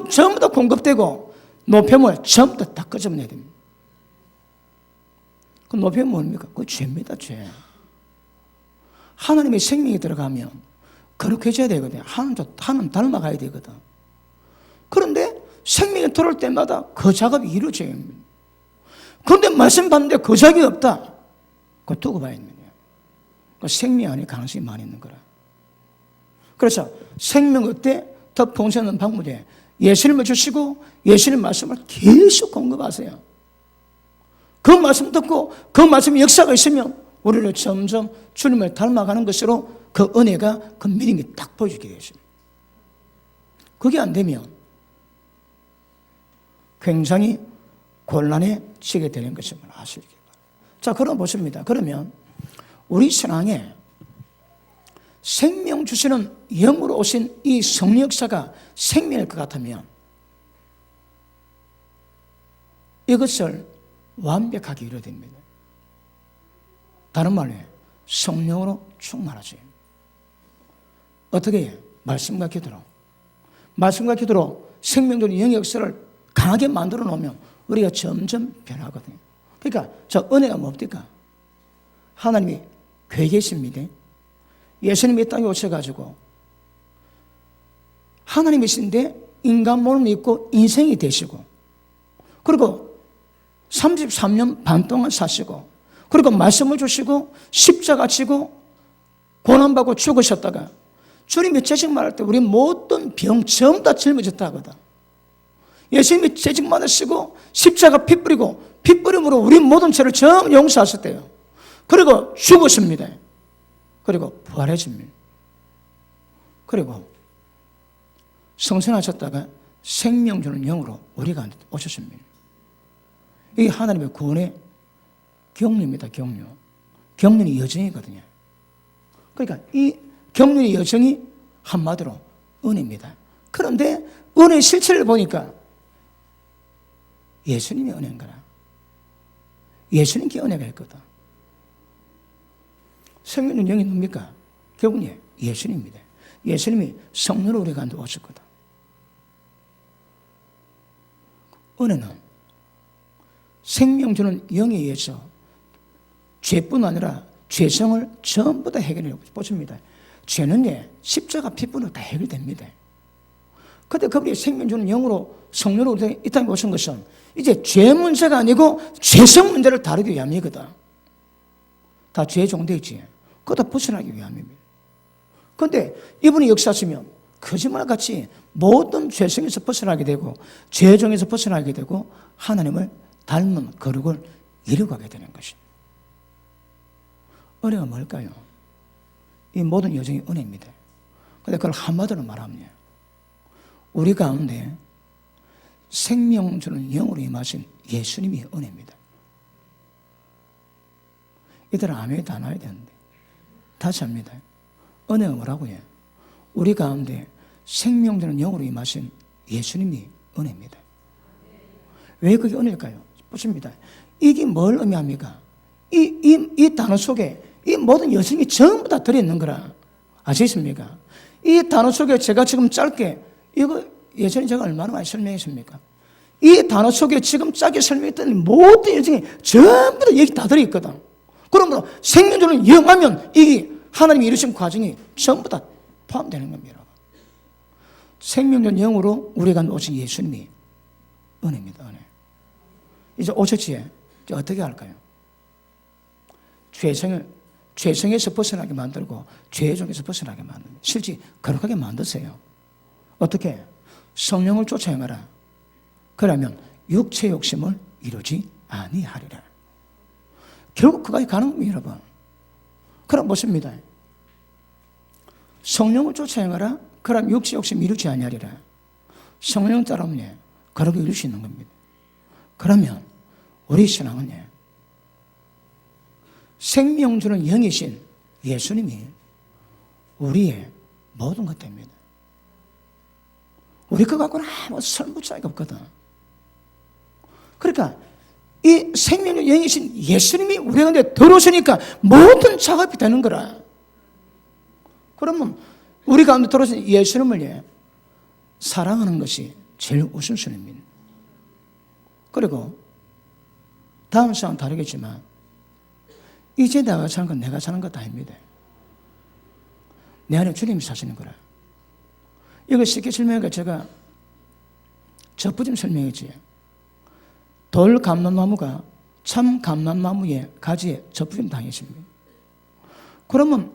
전부 다 공급되고 노폐물 전부 다 닦아져내야 됩니다. 그 노폐물 뭡니까? 그거 죄입니다, 죄. 하나님의 생명이 들어가면 거룩해져야 되거든요. 하나님 닮아가야 되거든. 그런데 생명이 들어올 때마다 그 작업이 이루어져야 합니다. 그런데 말씀 받는데 그 작업이 없다. 그거 두고 봐야 됩니다. 그 생명 안에 가능성이 많이 있는 거라. 그래서 생명 어때? 더 풍성한 방법이 예수님을 주시고 예수님 말씀을 계속 공급하세요. 그 말씀 듣고 그 말씀의 역사가 있으면 우리를 점점 주님을 닮아가는 것으로 그 은혜가 그 믿음이 딱 보여주게 되십니다. 그게 안 되면 굉장히 곤란에 치게 되는 것을 아시기 바랍니다. 자, 그럼 보십니다. 그러면 우리 신앙에 생명 주시는 영으로 오신 이 성령 역사가 생명일 것 같으면 이것을 완벽하게 이루어야 됩니다. 다른 말로 성령으로 충만하지. 어떻게 해요? 말씀과 기도로. 말씀과 기도로 생명적인 영의 역사를 강하게 만들어 놓으면 우리가 점점 변하거든요. 그러니까 저 은혜가 뭡니까? 하나님이 괴 계십니다. 예수님이 이 땅에 오셔가지고 하나님이신데 인간 몸을 입고 인생이 되시고, 그리고 33년 반 동안 사시고, 그리고 말씀을 주시고 십자가 지고 고난받고 죽으셨다가 주님이 재직만할 때 우리 모든 병 전부 다 젊어졌다 하거든. 예수님이 재직만 하시고 십자가 피 뿌리고 피 뿌림으로 우리 모든 죄를 전부 용서하셨대요. 그리고 죽으십니다. 그리고 부활해집니다. 그리고 성생하셨다가 생명 주는 영으로 우리가 오셨습니다. 이게 하나님의 구원의 경륜입니다. 경륜. 경륜이 여정이거든요. 그러니까 이 경륜의 여정이 한마디로 은혜입니다. 그런데 은혜의 실체를 보니까 예수님이 은혜인 거라. 예수님께 은혜가 있거든. 생명은 영이 뭡니까? 결국은 예수님입니다. 예수님이 성령으로 우리 가운데 오셨거든. 은혜는 생명 주는 영에 의해서 죄뿐 아니라 죄성을 전부 다 해결해 보십니다. 죄는 십자가 피뿐으로 다 해결됩니다. 그런데 그분이 생명 주는 영으로 성령으로 이 땅에 오신 것은 이제 죄 문제가 아니고 죄성 문제를 다루기 위함이거든. 다 죄의 종되지. 그것도 벗어나기 위함입니다. 그런데 이분이 역사하시면 거짓말같이 모든 죄성에서 벗어나게 되고 죄종에서 벗어나게 되고 하나님을 닮은 거룩을 이루어가게 되는 것입니다. 은혜가 뭘까요? 이 모든 여정이 은혜입니다. 그런데 그걸 한마디로 말하면 우리 가운데 생명 주는 영으로 임하신 예수님이 은혜입니다. 이들은 아멘이 다 나와야 되는데 다시 합니다. 은혜가 뭐라고요? 우리 가운데 생명 주는 영으로 임하신 예수님이 은혜입니다. 왜 그게 은혜일까요? 보십니다. 이게 뭘 의미합니까? 이 단어 속에 이 모든 여성이 전부 다 들어있는 거라. 아시겠습니까? 이 단어 속에 제가 지금 짧게, 이거 예전에 제가 얼마나 많이 설명했습니까? 이 단어 속에 지금 짧게 설명했던 모든 여성이 전부 다 여기 다 들어있거든. 그러므로 생명주는 영하면 이게 하나님이 이루신 과정이 전부 다 포함되는 겁니다. 생명전 영으로 우리가 오신 예수님이 은혜입니다. 은혜. 이제 오셨지에 이제 어떻게 할까요? 죄성에서 벗어나게 만들고 죄의 종에서 벗어나게 만듭니다. 실제 거룩하게 만드세요. 어떻게? 성령을 쫓아 행하라. 그러면 육체 욕심을 이루지 아니하리라. 결국 그까지 가는 겁니다, 여러분. 그럼 보십니다. 성령을 쫓아 행하라. 그럼 육체 욕심 이루지 아니하리라. 성령 따라오면 거룩을 이룰 수 있는 겁니다. 그러면 우리 신앙은 생명 주는 영이신 예수님이 우리의 모든 것 됩니다. 우리 거 갖고는 아무 설무차이가 없거든. 그러니까 이 생명의 영이신 예수님이 우리 가운데 들어오시니까 모든 작업이 되는 거라. 그러면 우리 가운데 들어오신 예수님을 사랑하는 것이 제일 우선순위입니다. 그리고 다음 시간은 다르겠지만 이제 내가 사는 건 내가 사는 것도 아닙니다. 내 안에 주님이 사시는 거라. 이걸 쉽게 설명하니까 제가 젖부심 설명했지. 돌 감람나무가 참 감람나무의 가지에 젖부심 당했습니다. 그러면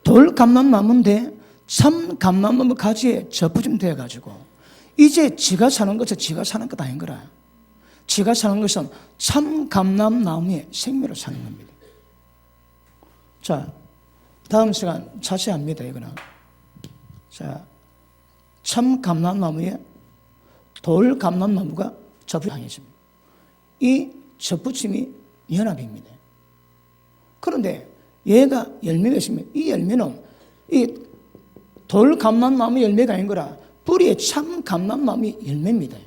돌 감람나무인데 참 감람나무 가지에 젖부심 되어가지고 이제 지가 사는 것은 지가 사는 것 아닌 거라. 지가 사는 것은 참 감람나무의 생명으로 사는 겁니다. 자, 다음 시간 자세합니다. 이거는. 자, 참 감람나무에 돌 감람나무가 접붙임입니다. 이 접붙임이 연합입니다. 그런데 얘가 열매가 있으면 이 열매는 이 돌 감람나무 열매가 아닌 거라 뿌리에 참 감람나무 열매입니다.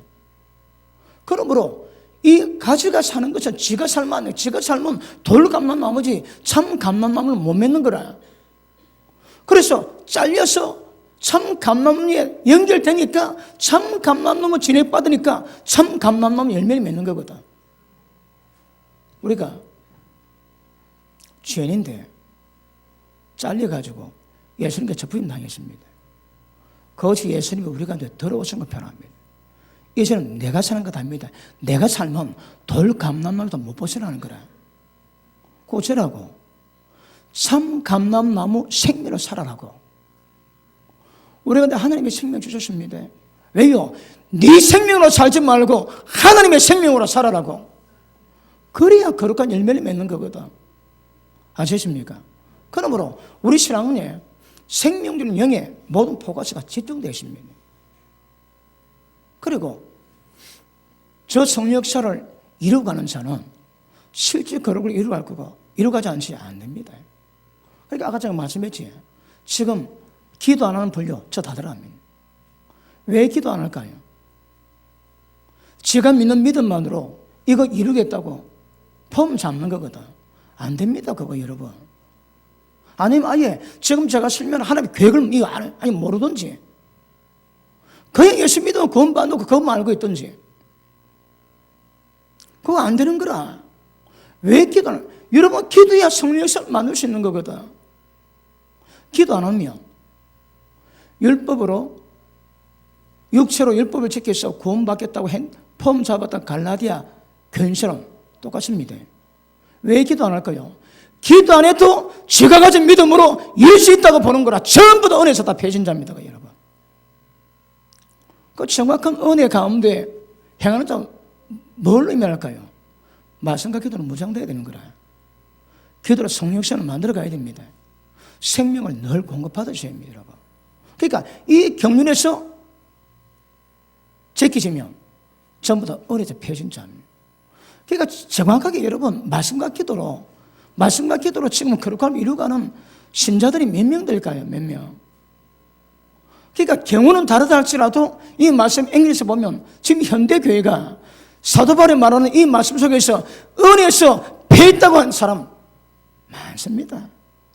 그러므로 이 가지가 사는 것은 지가 살면 안 돼. 지가 살면 돌 감난 나머지 참 감난 나무를 못 맺는 거라. 그래서 잘려서 참 감람나무에 연결되니까 참 감람나무 진액받으니까 참 감람나무 열매를 맺는 거거든. 우리가 죄인인데 잘려가지고 예수님께 접붙임 당했습니다. 그것이 예수님이 우리 가운데 들어오신 걸 표현합니다. 이제는 내가 사는 것 아닙니다. 내가 살면 돌 감람나무도 못 벗어나는 거라. 고쳐라고. 참 감람나무 생명을 살아라고. 우리가 근데 하나님의 생명 주셨습니다. 왜요? 네 생명으로 살지 말고 하나님의 생명으로 살아라고. 그래야 거룩한 열매를 맺는 거거든. 아시십니까? 그러므로 우리 신앙은 생명 주는 영의 모든 포커스가 집중되어 있습니다. 그리고 저 성령 역사를 이루어가는 자는 실제 거룩을 이루어갈 거고 이루어가지 않지 안 됩니다. 그러니까 아까 제가 말씀했지. 지금 기도 안 하는 분류 저 다 들어갑니다. 왜 기도 안 할까요? 제가 믿는 믿음만으로 이거 이루겠다고 폼 잡는 거거든. 안 됩니다, 그거 여러분. 아니면 아예 지금 제가 설명 하나님 계획을 이거 아니 모르든지 그냥 예수 믿으면 그건 받고 그것만 알고 있든지 그거 안 되는 거라. 왜 기도는? 여러분 기도해야 성령 역사를 만들 수 있는 거거든. 기도 안 하면 율법으로 육체로 율법을 지켜서 구원받겠다고 폼 잡았던 갈라디아 교인처럼 똑같습니다. 왜 기도 안 할까요? 기도 안 해도 지가 가진 믿음으로 이룰 수 있다고 보는 거라. 전부 다 은혜에서 다 배신자입니다, 여러분. 그 정확한 은혜 가운데 행하는 자 뭘로 의미할까요? 말씀과 기도는 무장돼야 되는 거라. 기도로 성령 역사를 만들어 가야 됩니다. 생명을 늘 공급받으셔야 합니다, 여러분. 그러니까 이 경륜에서 제끼시면 전부 다 어려서 배신자입니다. 그러니까 정확하게 여러분 말씀과 기도로 지금 거룩함을 이루어가는 신자들이 몇 명 될까요? 몇 명? 그러니까 경우는 다르다 할지라도 이 말씀 앵글에서 보면 지금 현대교회가 사도 바울이 말하는 이 말씀 속에서 은혜에서 배했다고 한 사람 많습니다.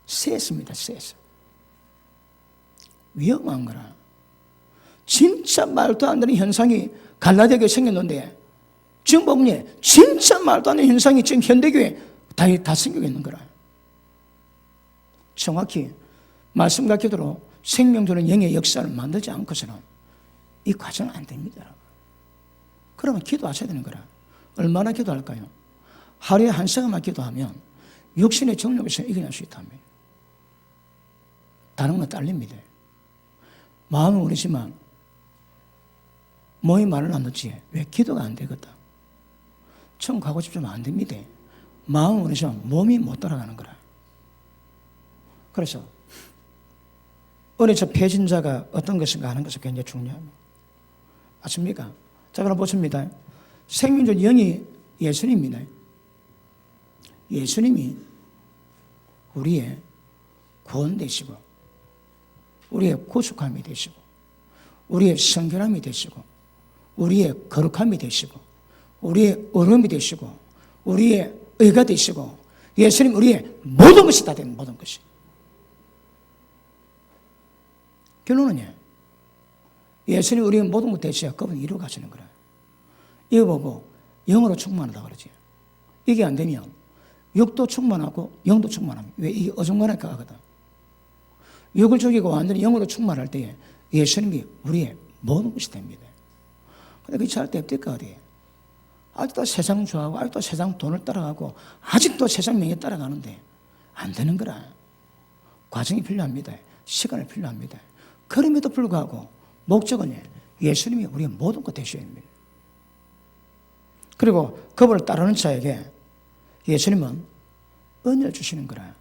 세습니다. 세습. 위험한 거라. 진짜 말도 안 되는 현상이 갈라디아교회에 생겼는데 지금 보면 진짜 말도 안 되는 현상이 지금 현대교회에 다 생기고 있는 거라. 정확히 말씀과 기도로 생명 주는 영의 역사를 만들지 않고서는 이 과정은 안 됩니다. 그러면 기도하셔야 되는 거라. 얼마나 기도할까요? 하루에 1시간만 기도하면 육신의 정욕에서 이겨낼 수 있다며. 다른 건 딸립니다. 마음은 우리지만 몸이 말을 안 듣지. 왜 기도가 안 되거든. 천국 가고 싶지만 안 됩니다. 마음은 우리지만 몸이 못 따라가는 거라. 그래서 은혜에서 배신자가 어떤 것인가 하는 것이 굉장히 중요합니다. 맞습니까? 자, 그럼 보십니다. 생명주 영이 예수님입니다. 예수님이 우리의 구원 되시고 우리의 구속함이 되시고 우리의 성결함이 되시고 우리의 거룩함이 되시고 우리의 의로움이 되시고 우리의 의가 되시고 예수님 우리의 모든 것이 다 된 모든 것이. 결론은요. 예수님 우리의 모든 것 되셔야 그분이 이루어 가시는 거라. 이거 보고 영으로 충만하다 그러지. 이게 안 되면 육도 충만하고 영도 충만합니다. 왜? 이게 어중간하게 가거든. 육을 죽이고 완전히 영으로 충만할 때에 예수님이 우리의 모든 것이 됩니다. 근데 그렇지 않을 때 어떨까 어디? 아직도 세상 좋아하고 아직도 세상 돈을 따라가고 아직도 세상 명예 따라가는데 안 되는 거라. 과정이 필요합니다. 시간이 필요합니다. 그럼에도 불구하고 목적은 예수님이 우리의 모든 것 되셔야 합니다. 그리고 그분을 따르는 자에게 예수님은 은혜를 주시는 거라.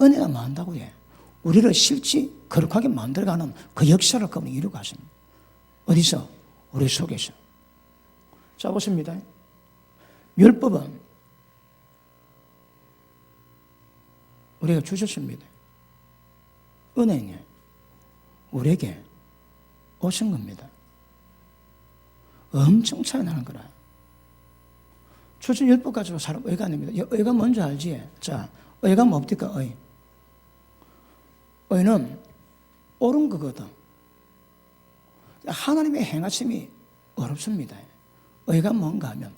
은혜가 많다고 해. 우리를 실제 거룩하게 만들어가는 그 역사를 그분이 이루고 가십니다. 어디서? 우리 속에서. 자, 보십니다. 율법은 우리가 주셨습니다. 은혜는 우리에게 오신 겁니다. 엄청 차이 나는 거라. 출신 율법 가지고 사람 의가 아닙니다. 의가 뭔지 알지? 자, 의가 뭡니까? 의는 옳은 거거든. 하나님의 행하심이 어렵습니다. 의가 뭔가 하면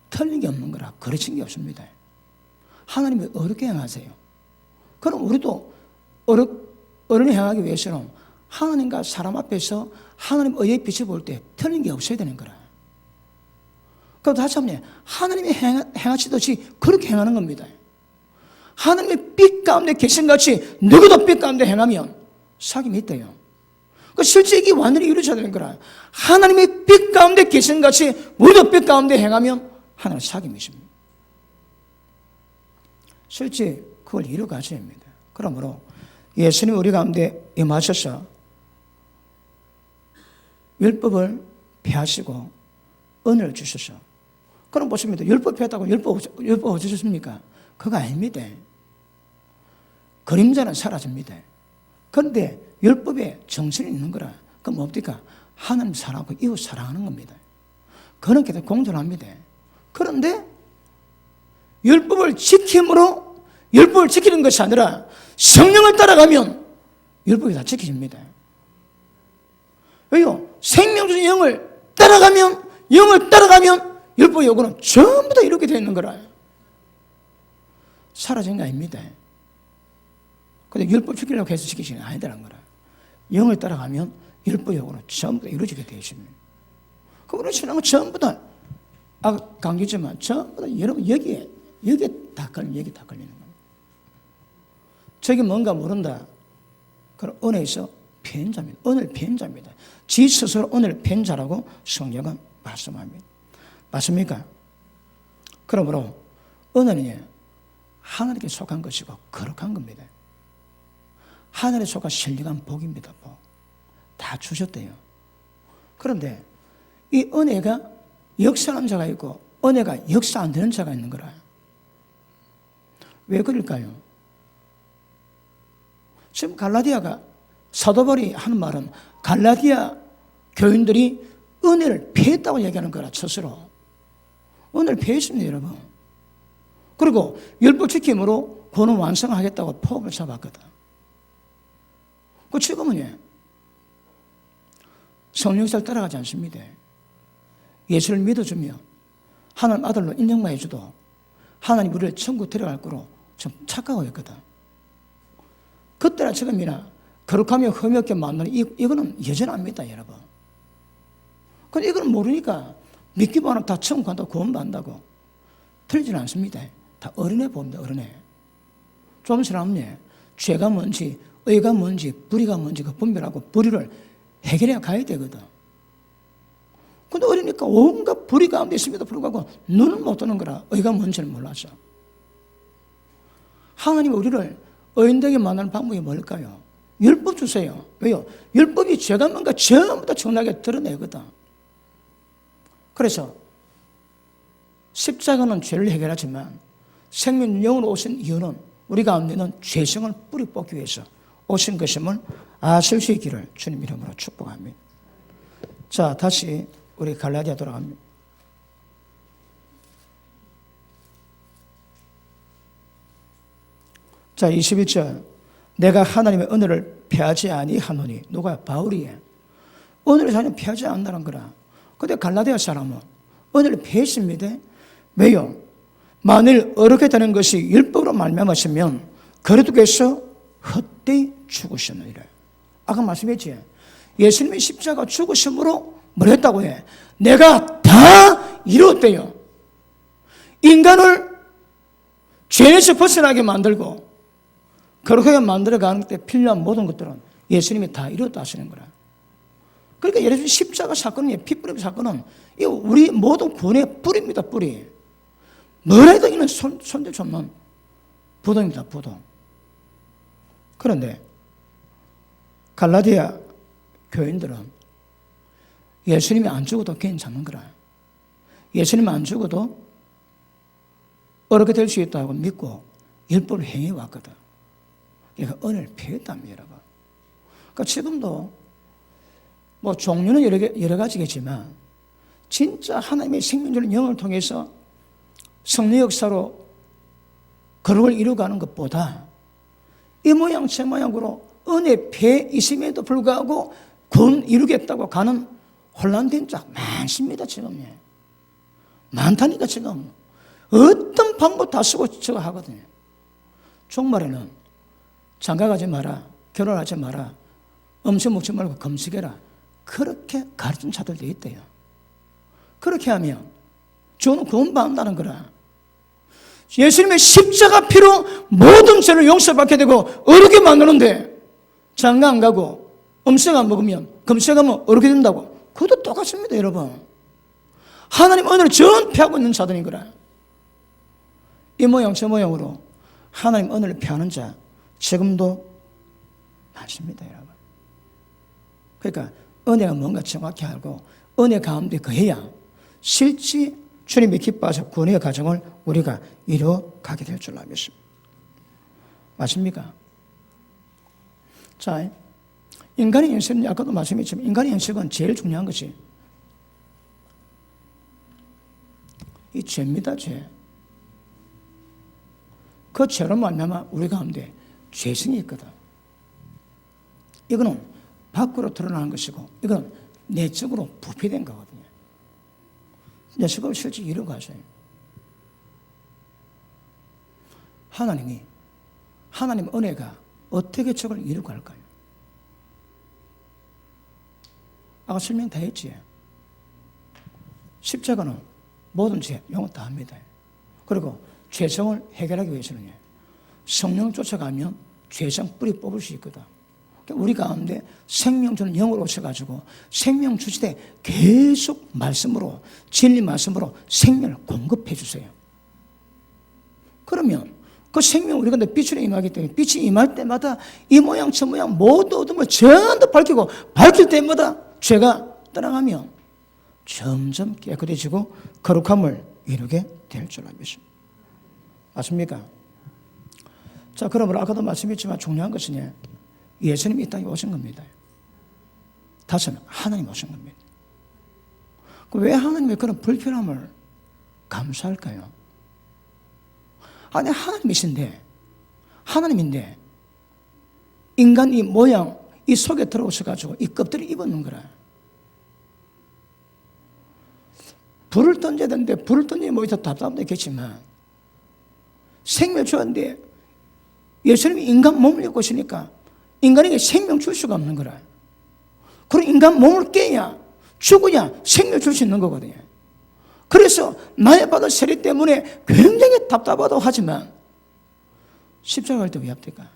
틀린 게 없는 거라 거르친 게 없습니다. 하나님이 어렵게 행하세요. 그럼 우리도 어른이 행하기 위해서는 하나님과 사람 앞에서 하나님 의의 빛을 볼 때 틀린 게 없어야 되는 거라. 그럼 다시 한번 하나님이 행하시듯이 그렇게 행하는 겁니다. 하나님의 빛 가운데 계신같이 누구도 빛 가운데 행하면 사귐이 있대요. 실제 이게 완전히 이루어져야 되는 거라. 하나님의 빛 가운데 계신같이 우리도 빛 가운데 행하면 하나님 사귐이 있습니다. 실제 그걸 이루어가셔야 합니다. 그러므로 예수님이 우리 가운데 임하셔서 율법을 폐하시고 은혜를 주셔서, 그럼 보십니다. 율법 폐했다고 율법 어쩌셨습니까? 그거 아닙니다. 그림자는 사라집니다. 그런데 율법에 정신이 있는 거라. 그럼 뭡니까? 하나님 사랑하고 이웃 사랑하는 겁니다. 그런 게 공존합니다. 그런데 율법을 지킴으로 율법을 지키는 것이 아니라 성령을 따라가면 율법이 다 지켜집니다. 왜요? 생명 중의 영을 따라가면 율법의 요구는 전부 다 이렇게 되어 있는 거라. 사라진 거 아닙니다. 근데 율법 지키려고 해서 지키시는 게 아니라는 거라. 영을 따라가면 율법 요구는 전부 다 이루어지게 되어 있습니다. 그거는 신앙은 전부 다 강조지만 전부 다 여러분 여기에 다 걸리는 겁니다. 저게 뭔가 모른다. 그럼 은혜에서 편자입니다. 은혜를 편자입니다. 지 스스로 은혜를 편자라고 성경은 말씀합니다. 맞습니까? 그러므로 은혜는 하나님께 속한 것이고 거룩한 겁니다. 하늘에 속한 신령한 복입니다. 복. 다 주셨대요. 그런데 이 은혜가 역사하는 자가 있고 은혜가 역사 안 되는 자가 있는 거라. 왜 그럴까요? 지금 갈라디아가 사도 바울이 하는 말은 갈라디아 교인들이 은혜를 폐했다고 얘기하는 거라. 스스로 은혜를 폐했습니다, 여러분. 그리고 율법 지킴으로 구원을 완성하겠다고 포업을 잡았거든. 그 지금은 성령 역사를 따라가지 않습니다. 예수를 믿어주며 하나님 아들로 인정만 해줘도 하나님 우리를 천국 데려갈 거로 좀 착각하고 있거든. 그때나 지금이나 거룩하며 흠이 없게 만드는 이거는 여전합니다, 여러분. 근데 이걸 모르니까 믿기만 하면 다 천국 간다고 구원받는다고. 틀리지는 않습니다. 다 어른애 봅니다, 어른애. 좀 지나면 죄가 뭔지 의가 뭔지 불의가 뭔지 그 분별하고 불의를 해결해 가야 되거든. 근데 어리니까 온갖 불의 가운데 있음에도 불구하고 눈은 못 뜨는 거라. 의가 뭔지를 몰라서. 하나님이 우리를 의인되게 만드는 방법이 뭘까요? 율법 주세요. 왜요? 율법이 죄가 뭔가 전부 다 정확하게 드러내거든. 그래서 십자가는 죄를 해결하지만 생명 영으로 오신 이유는 우리 가운데는 죄성을 뿌리 뽑기 위해서 오신 것임을 아실 수 있기를 주님 이름으로 축복합니다. 자, 다시 우리 갈라디아 돌아갑니다. 자, 21절. 내가 하나님의 은혜를 폐하지 아니하노니. 누가? 바울이에요. 은혜를 자녀 폐하지 않는다는 거라. 근데 갈라디아 사람은 은혜를 폐했습니다. 왜요? 만일 어렵게 되는 것이 율법으로 말미암았으면 그리스도께서 헛되이 죽으셨느니라. 아까 말씀했지. 예수님이 십자가 죽으심으로 뭘 했다고 해? 내가 다 이루었대요. 인간을 죄에서 벗어나게 만들고 그렇게 만들어가는 데 필요한 모든 것들은 예수님이 다 이루었다 하시는 거라. 그러니까 예를 들어 십자가 사건은, 피 뿌림 사건은 이 우리 모든 구원의 뿌리입니다, 뿌리. 뭘 해도 이는 손댈 수 없는 부동입니다, 부동. 그런데 갈라디아 교인들은 예수님이 안 죽어도 괜찮은 거라. 예수님이 안 죽어도 어렵게 될 수 있다고 믿고 율법을 행해왔거든. 그러니까 은혜를 폐했답니다, 여러분. 그러니까 지금도 뭐 종류는 여러 가지겠지만 진짜 하나님의 생명적인 영을 통해서 성령 역사로 거룩을 이루어가는 것보다 이 모양 저 모양으로 은혜 폐 있음에도 불구하고 군 이루겠다고 가는 혼란된 자 많습니다. 지금 많다니까. 지금 어떤 방법 다 쓰고 저거 하거든요. 종말에는 장가가지 마라, 결혼하지 마라, 음식 먹지 말고 금식해라, 그렇게 가르친 자들도 있대요. 그렇게 하면 저는 구원받는다는 거라. 예수님의 십자가 피로 모든 죄를 용서받게 되고 어렵게 만드는데 장가 안 가고 음식 안 먹으면 금식하면 어렵게 된다고. 그것도 똑같습니다. 여러분, 하나님 은혜를 전폐하고 있는 자들인 거라. 이 모양 저 모양으로 하나님 은혜를 피하는 자 지금도 많습니다. 여러분, 그러니까 은혜가 뭔가 정확히 알고 은혜 가운데 거해야 실제 주님의 기뻐하셔 구원의 과정을 우리가 이루어가게 될 줄로 믿습니다. 맞습니까? 자, 인간의 영식은 아까도 말씀했지만 인간의 영식은 제일 중요한 것이 이 죄입니다. 죄. 그 죄로 말미암아 우리 가운데 죄성이 있거든. 이거는 밖으로 드러나는 것이고 이건 내적으로 부패된 거거든요. 내적으로 실제 이루어가셔요. 하나님 은혜가 어떻게 저걸 이루어갈까요? 아까 설명 다 했지. 십자가는 모든 죄 용어 다 합니다. 그리고 죄성을 해결하기 위해서는 성령을 쫓아가면 죄성 뿌리 뽑을 수 있거든. 우리 가운데 생명 주는 영으로 오셔가지고 생명 주시되 계속 말씀으로, 진리 말씀으로 생명을 공급해 주세요. 그러면 그 생명 우리가 빛으로 임하기 때문에 빛이 임할 때마다 이 모양 저 모양 모두 어둠을 걸 전부 밝히고 밝힐 때마다 죄가 떠나가면 점점 깨끗해지고 거룩함을 이루게 될 줄 알겠습니다. 맞습니까? 자, 그러므로 아까도 말씀했지만 중요한 것은 예수님이 이 땅에 오신 겁니다. 다시는 하나님 오신 겁니다. 왜 하나님의 그런 불편함을 감수할까요? 아니, 하나님인데 인간 이 모양 이 속에 들어오셔가지고 이 껍데기 입었는 거라. 불을 던져야 되는데 불을 던지면 뭐 답답도 있겠지만 생명 주었는데 예수님이 인간 몸을 입고 오시니까 인간에게 생명 줄 수가 없는 거라. 그럼 인간 몸을 깨야 죽어야 생명 줄 수 있는 거거든요. 그래서 나의 받은 세례 때문에 굉장히 답답하다고 하지만 십자가 갈 때 왜 합니까?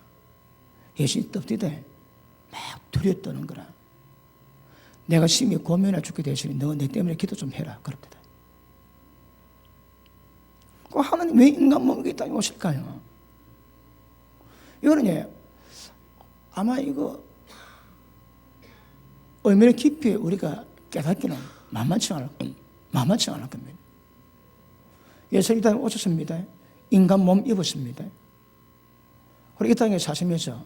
예수님이 떡디대 막 두려워 떠는 거라. 내가 심히 고민해 죽게 되시니 너 내 때문에 기도 좀 해라. 그렇게 돼. 그 하나님 왜 인간 몸에 이 땅에 오실까요? 이거는 아마 이거 얼마나 깊이 우리가 깨닫기는 만만치 않을 겁니다. 예수님 이 땅에 오셨습니다. 인간 몸 입었습니다. 그리고 이 땅에 사시면서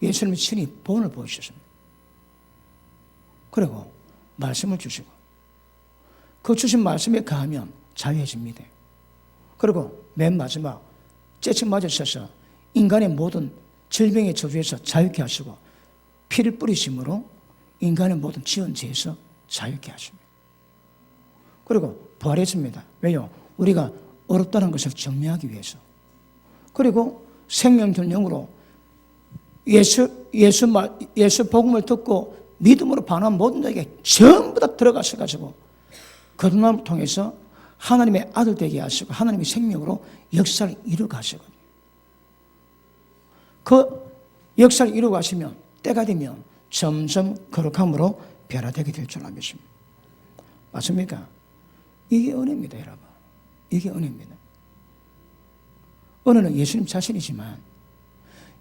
예수님이 친히 본을 보여주셨습니다. 그리고 말씀을 주시고 그 주신 말씀에 가하면 자유해집니다. 그리고 맨 마지막 째침 맞으셔서 인간의 모든 질병의 저주에서 자유케 하시고 피를 뿌리심으로 인간의 모든 지은 죄에서 자유케 하십니다. 그리고 부활했습니다. 왜요? 우리가 어렵다는 것을 증명하기 위해서. 그리고 생명전 영으로 예수 복음을 듣고 믿음으로 반한 모든 자에게 전부 다 들어가셔가지고 거듭남을 통해서 하나님의 아들 되게 하시고 하나님의 생명으로 역사를 이루어가시거든요. 그 역사를 이루어가시면 때가 되면 점점 거룩함으로 변화되게 될 줄 믿습니다. 맞습니까? 이게 은혜입니다, 여러분. 이게 은혜입니다. 은혜는 예수님 자신이지만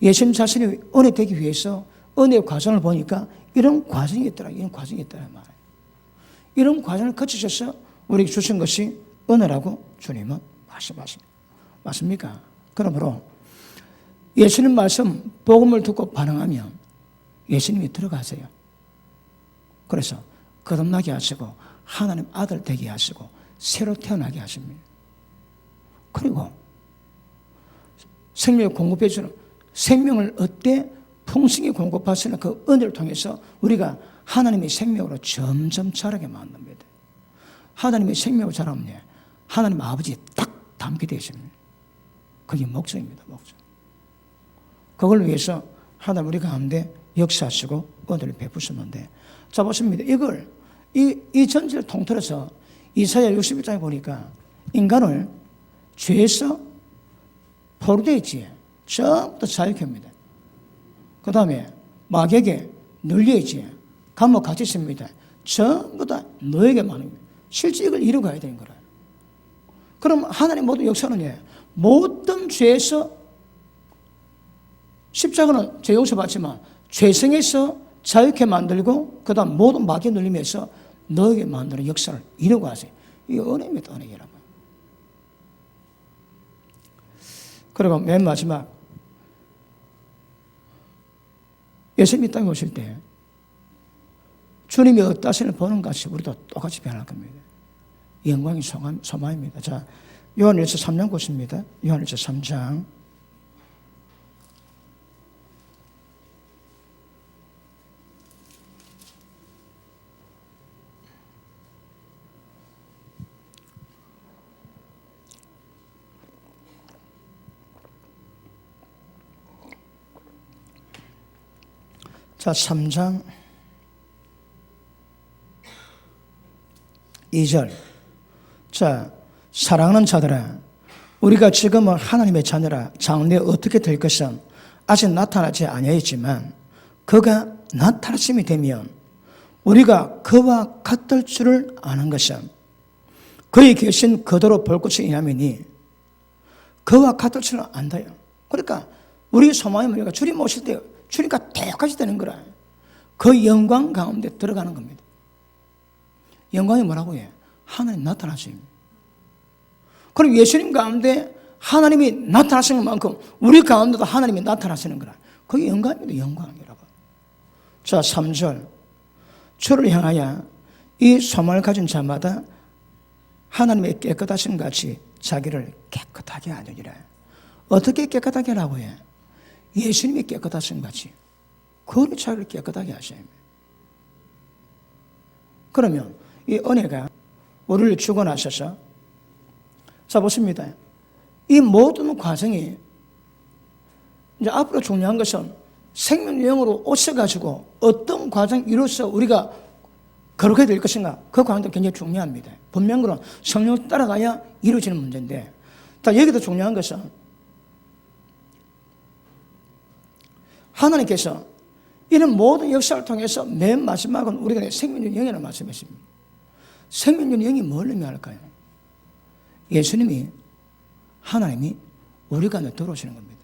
예수님 자신이 은혜 되기 위해서 은혜의 과정을 보니까 이런 과정이 있더라 말이에요. 이런 과정을 거치셔서 우리에게 주신 것이 은혜라고 주님은 말씀하십니다. 맞습니까? 그러므로 예수님 말씀, 복음을 듣고 반응하면 예수님이 들어가세요. 그래서 거듭나게 하시고 하나님 아들 되게 하시고 새로 태어나게 하십니다. 그리고 생명을 공급해주는 생명을 얻되 풍성히 공급하시는 그 은혜를 통해서 우리가 하나님의 생명으로 점점 자라게 만듭니다. 하나님의 생명으로 자라면 하나님 아버지에 딱 담게 되십니다. 그게 목적입니다. 목적. 그걸 위해서 하나님 우리 가운데 역사하시고 은혜를 베푸셨는데, 자 보십니다. 이걸 이 전체를 통틀어서 이사야 61장에 보니까 인간을 죄에서 포로되어 있지 전부 다 자유케 합니다. 그 다음에 마귀에게 눌려 있지 감옥 갇혀 있습니다. 전부 다 너에게 말합니다. 실제 이걸 이루어가야 되는 거라. 그럼 하나님 모든 역사는 모든 죄에서 십자가는 죄 용서받지만 죄성에서 자유케 만들고 그 다음 모든 마귀에 눌리면서 너에게 만드는 역사를 이루고 하세요. 이게 은혜입니다. 은혜라고. 그리고 맨 마지막 예수님이 땅에 오실 때 주님이 어떠하시는 보는 것이 우리도 똑같이 변할 겁니다. 영광이 소망입니다. 자, 요한일서 3장 보십니다. 요한일서 3장 자, 3장 2절. 자, 사랑하는 자들아, 우리가 지금은 하나님의 자녀라 장래 어떻게 될 것은 아직 나타나지 아니하였지만 그가 나타나심이 되면 우리가 그와 같을 줄을 아는 것은 그의 계신 그대로 볼 것이 이라미니 그와 같을 줄을 안다요. 그러니까 우리 소망이 뭐니까 주님 오실 때 주님과 똑같이 되는 거라. 그 영광 가운데 들어가는 겁니다. 영광이 뭐라고 해? 하나님 나타나심. 그럼 예수님 가운데 하나님이 나타나시는 만큼 우리 가운데도 하나님이 나타나시는 거라. 그게 영광입니다. 영광이라고. 자, 3절. 주를 향하여 이 소망을 가진 자마다 하나님의 깨끗하신 같이 자기를 깨끗하게 하느니라. 어떻게 깨끗하게 하라고 해? 예수님이 깨끗하신 같이 그리 자기를 깨끗하게 하셔야 합니다. 그러면 이 은혜가 우리를 주고 나셔서, 자 보십니다. 이 모든 과정이 이제 앞으로 중요한 것은 생명력으로 오셔가지고 어떤 과정이 이루어서 우리가 거룩하게 될 것인가, 그 과정도 굉장히 중요합니다. 분명으로 성령을 따라가야 이루어지는 문제인데, 자 여기도 중요한 것은 하나님께서 이런 모든 역사를 통해서 맨 마지막은 우리가 생명력 영이라는 말씀이십니다. 생명력 영이 뭘 의미할까요? 예수님이 하나님이 우리 가운데 들어오시는 겁니다.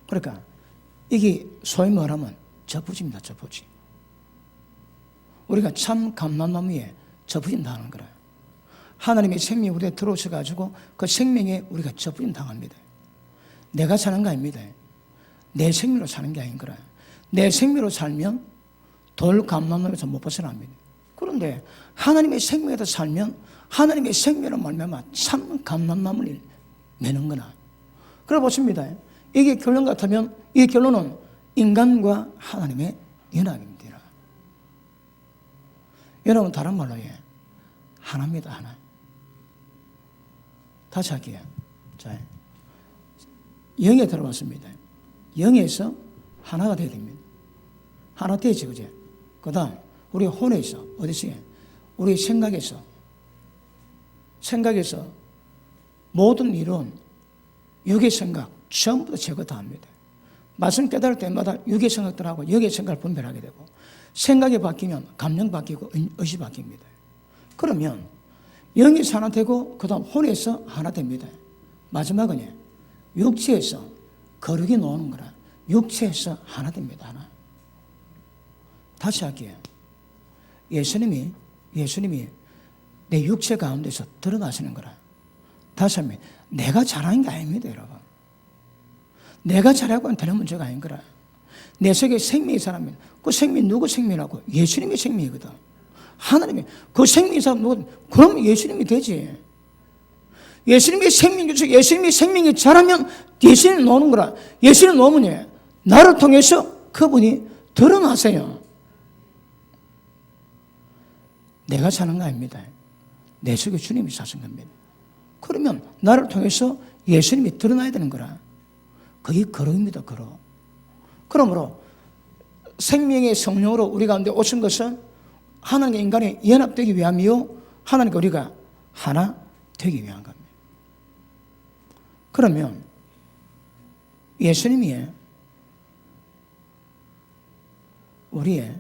그러니까 이게 소위 말하면 저부지입니다. 저부지. 우리가 참 감람나무에 저부진 당하는 거라. 하나님의 생명이 우리에 들어오셔가지고 그 생명에 우리가 저부진 당합니다. 내가 사는 거 아닙니다. 내 생명으로 사는 게 아닌 거라. 내 생명으로 살면 돌 감람나무에서 못 벗어납니다. 그런데 하나님의 생명에서 살면 하나님의 생명으로 말미암아 참 감람나무를 매는 거나. 그래 보십니다. 이게 결론 같으면 이 결론은 인간과 하나님의 연합입니다. 여러분 다른 말로 하나입니다. 하나. 다시 할게요. 자, 영에 들어봤습니다. 영에서 하나가 되어야 됩니다. 하나 되지, 그제? 그 다음, 우리 혼에서, 어디서? 우리 생각에서 모든 이론, 육의 생각, 전부 다 제거 다 합니다. 말씀 깨달을 때마다 육의 생각들하고 영의 생각을 분별하게 되고, 생각이 바뀌면 감정 바뀌고 의식 바뀝니다. 그러면 영에서 하나 되고, 그 다음 혼에서 하나 됩니다. 마지막은 육체에서 거룩이 나오는 거라. 육체에서 하나 됩니다. 하나. 다시 할게요. 예수님이 내 육체 가운데서 드러나시는 거라. 다시 하면 내가 잘하는 게 아닙니다. 여러분. 내가 잘하고 하면 되는 문제가 아닌 거라. 내 속에 생명이 살아면 그 생명이 누구 생명이라고? 예수님의 생명이거든. 하나님이 그 생명이 살아면 누구? 그럼 예수님이 되지. 예수님이 생명 주시고 예수님이 생명이 자라면 예수님이 노는 거라. 예수님이 놓으면 나를 통해서 그분이 드러나세요. 내가 사는 거 아닙니다. 내 속에 주님이 사신 겁니다. 그러면 나를 통해서 예수님이 드러나야 되는 거라. 그게 거룩입니다. 거룩. 그러므로 생명의 성령으로 우리 가운데 오신 것은 하나님과 인간이 연합되기 위함이요 하나님과 우리가 하나 되기 위한 겁니다. 그러면 예수님이 우리의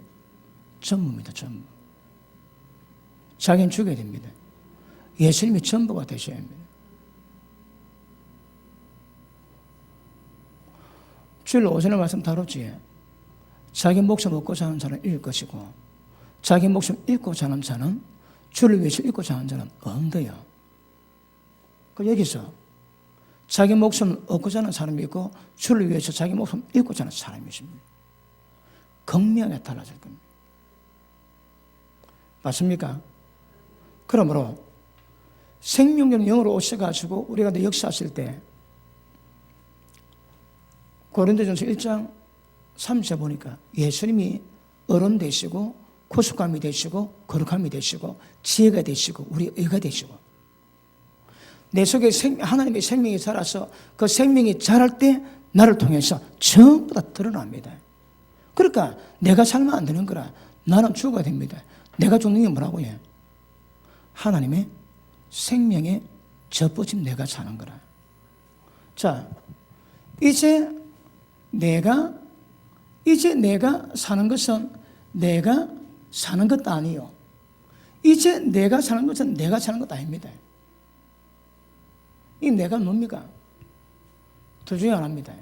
전부입니다. 전부. 자기는 죽여야 됩니다. 예수님이 전부가 되셔야 합니다. 주일 오전에 말씀 다뤘지. 자기 목숨 얻고 사는 자는 잃을 것이고 자기 목숨 잃고 사는 자는 주를 위해서 잃고 사는 자는 없대요. 그 여기서 자기 목숨 얻고 사는 사람이 있고 주를 위해서 자기 목숨 잃고 사는 사람이 있습니다. 극명하게 달라질 겁니다. 맞습니까? 그러므로 생명력 영으로 오셔가지고 우리가 역사하실 때 고린도전서 1장 3절 보니까 예수님이 어른 되시고 구속함이 되시고 거룩함이 되시고 지혜가 되시고 우리 의가 되시고 내 속에 하나님의 생명이 자라서 그 생명이 자랄 때 나를 통해서 전부 다 드러납니다. 그러니까 내가 살면 안 되는 거라. 나는 죽어야 됩니다. 내가 죽는 게 뭐라고 해? 하나님의 생명에 젖붙임 내가 사는 거라. 자, 이제 내가 사는 것은 내가 사는 것도 아니요. 이제 내가 사는 것은 내가 사는 것도 아닙니다. 이 내가 뭡니까? 둘 중에 하나입니다.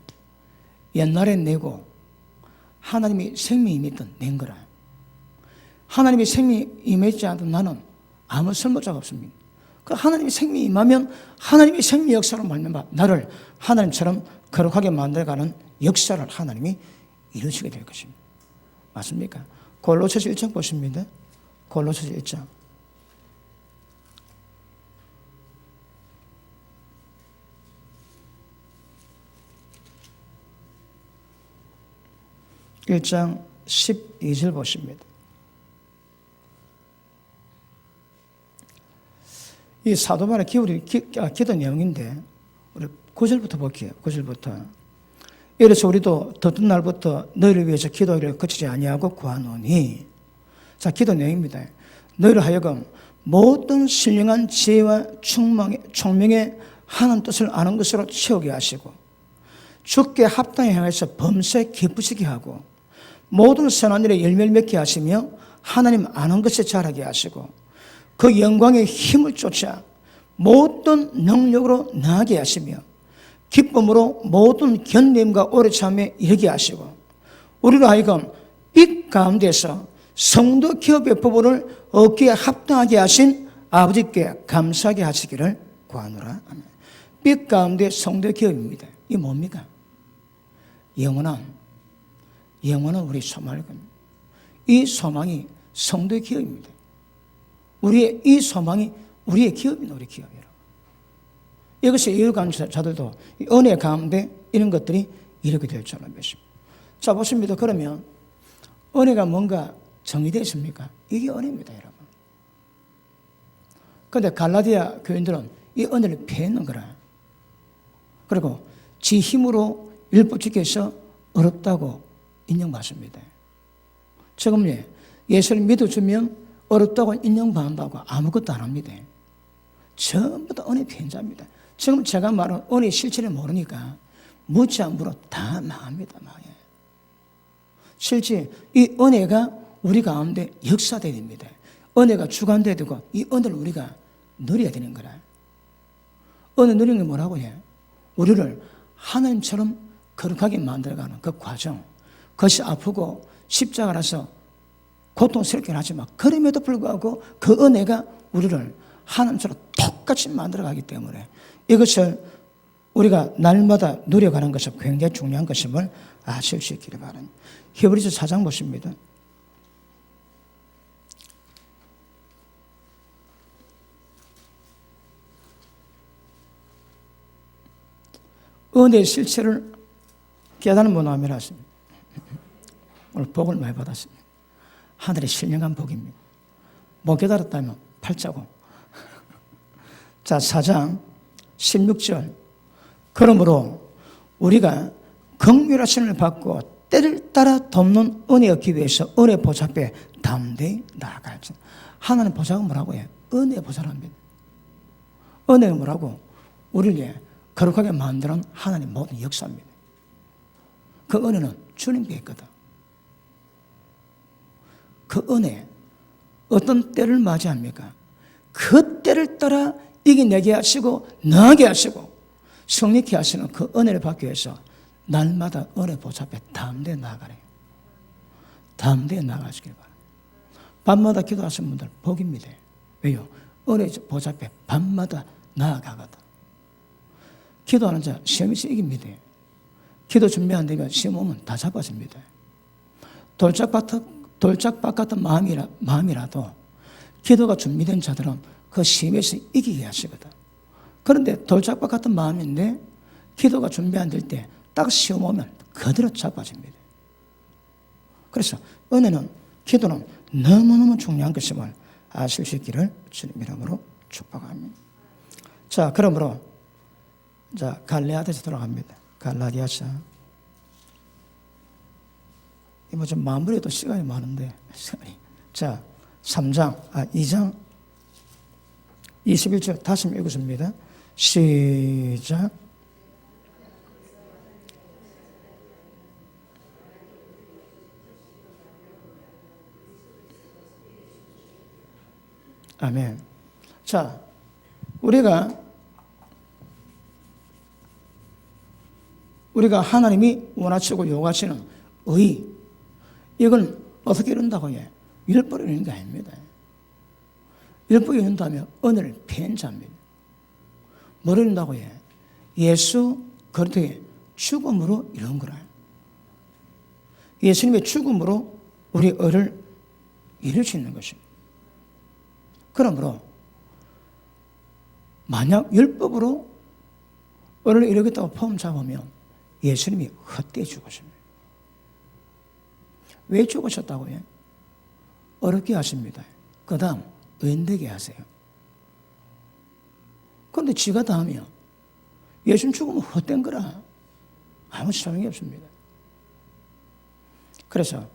옛날엔 내고 하나님이 생명이 임했던 낸 거라. 하나님이 생명이 임했지 않던 나는 아무 쓸모자가 없습니다. 그 하나님이 생명이 임하면 하나님의 생명 역사로 말미암아 나를 하나님처럼 거룩하게 만들어가는 역사를 하나님이 이루시게 될 것입니다. 맞습니까? 골로새서 1장 보십니다. 골로새서 1장. 1장 12절 보십니다. 이 사도반의 기도 내용인데 우리 9절부터 볼게요. 9절부터. 이래서 우리도 듣던 날부터 너희를 위해서 기도를 그치지 아니하고 구하노니. 자, 기도 내용입니다. 너희를 하여금 모든 신령한 지혜와 총명의 하나님 뜻을 아는 것으로 채우게 하시고 주께 합당히 행해서 범사에 기쁘시게 하고 모든 선한 일에 열매를 맺게 하시며 하나님 아는 것에 자라게 하시고 그 영광의 힘을 쫓아 모든 능력으로 나아게 하시며 기쁨으로 모든 견림과 오래 참에 이르게 하시고 우리로 하여금 빛 가운데서 성도 기업의 부분을 얻기에 합당하게 하신 아버지께 감사하게 하시기를 구하노라. 빛 가운데 성도 기업입니다. 이게 뭡니까? 영원한 우리 소망일 겁니다. 이 소망이 성도의 기업입니다. 우리의 이 소망이 우리의 기업입니다. 우리 기업이라고. 이것이 이해가는 자들도 은혜 가운데 이런 것들이 이렇게 될 줄을 믿습니다. 자, 보십니다. 그러면 은혜가 뭔가 정의되어 있습니까? 이게 은혜입니다, 여러분. 그런데 갈라디아 교인들은 이 은혜를 피했는 거라. 그리고 지 힘으로 율법 지켜서 어렵다고 인정받습니다. 지금 예수를 믿어주면 어렵다고 인정받는다고 아무것도 안 합니다. 전부 다 은혜 피해자입니다. 지금 제가 말한 은혜의 실체를 모르니까 묻지 않으로 다 망합니다. 망해. 실제 이 은혜가 우리 가운데 역사되어야 됩니다. 은혜가 주관되어야 되고 이 은혜를 우리가 누려야 되는 거라. 은혜 누리는 게 뭐라고 해? 우리를 하나님처럼 거룩하게 만들어가는 그 과정. 그것이 아프고 십자가라서 고통스럽긴 하지만 그럼에도 불구하고 그 은혜가 우리를 하나님처럼 똑같이 만들어가기 때문에 이것을 우리가 날마다 누려가는 것이 굉장히 중요한 것임을 아실 수 있기를 바랍니다. 히브리서 4장 보십니다. 은혜의 실체를 깨닫는 모나미라 하십니다. 오늘 복을 많이 받았습니다. 하늘의 신령한 복입니다. 못 깨달았다면 팔자고. 자, 4장 16절. 그러므로 우리가 긍휼하심을 받고 때를 따라 돕는 은혜 얻기 위해서 은혜 보좌 앞에 담대히 나아가야지. 하나님 보좌가 뭐라고 해? 은혜 보좌랍니다. 은혜가 뭐라고? 우리를 위해 거룩하게 만드는 하나님 모든 역사입니다. 그 은혜는 주님께 있거든. 그 은혜, 어떤 때를 맞이합니까? 그 때를 따라 이겨내게 하시고 나게 하시고 성립케 하시는 그 은혜를 받기 위해서 날마다 은혜 보좌 앞에 담대히 나아가래요. 담대히 나아가시길 바랍니다. 밤마다 기도하시는 분들 복입니다. 왜요? 은혜 보좌 앞에 밤마다 나아가거든. 기도하는 자 시험에서 이깁니다. 기도 준비 안 되면 시험 오면 다 잡아집니다. 돌짝밭 같은 마음이라도 기도가 준비된 자들은 그 시험에서 이기게 하시거든. 그런데 돌짝밭 같은 마음인데 기도가 준비 안 될 때 딱 시험 오면 그대로 잡아집니다. 그래서 은혜는, 기도는 너무너무 중요한 것임을 아실 수 있기를 주님 이름으로 축복합니다. 자, 그러므로 자, 갈라디아서 돌아갑니다. 갈라디아서. 이거 좀 마무리해도 시간이 많은데, 자, 2장 21절 다시 읽겠습니다. 시작. 아멘. 자, 우리가 하나님이 원하시고 요구하시는 의, 이건 어떻게 이룬다고 해? 율법을 이루는 게 아닙니다. 율법을 이룬다면 은혜를 패한 자입니다. 뭘 이룬다고 해? 예수 그리스도의 죽음으로 이룬 거라. 예수님의 죽음으로 우리 의를 이룰 수 있는 것입니다. 그러므로 만약 율법으로 의를 이루겠다고 폼 잡으면 예수님이 헛되이 죽으십니다. 왜 죽으셨다고 해요? 어렵게 하십니다. 그 다음 은되게 하세요. 그런데 지가 다 하면 예수님 죽으면 헛된 거라. 아무 소용이 없습니다. 그래서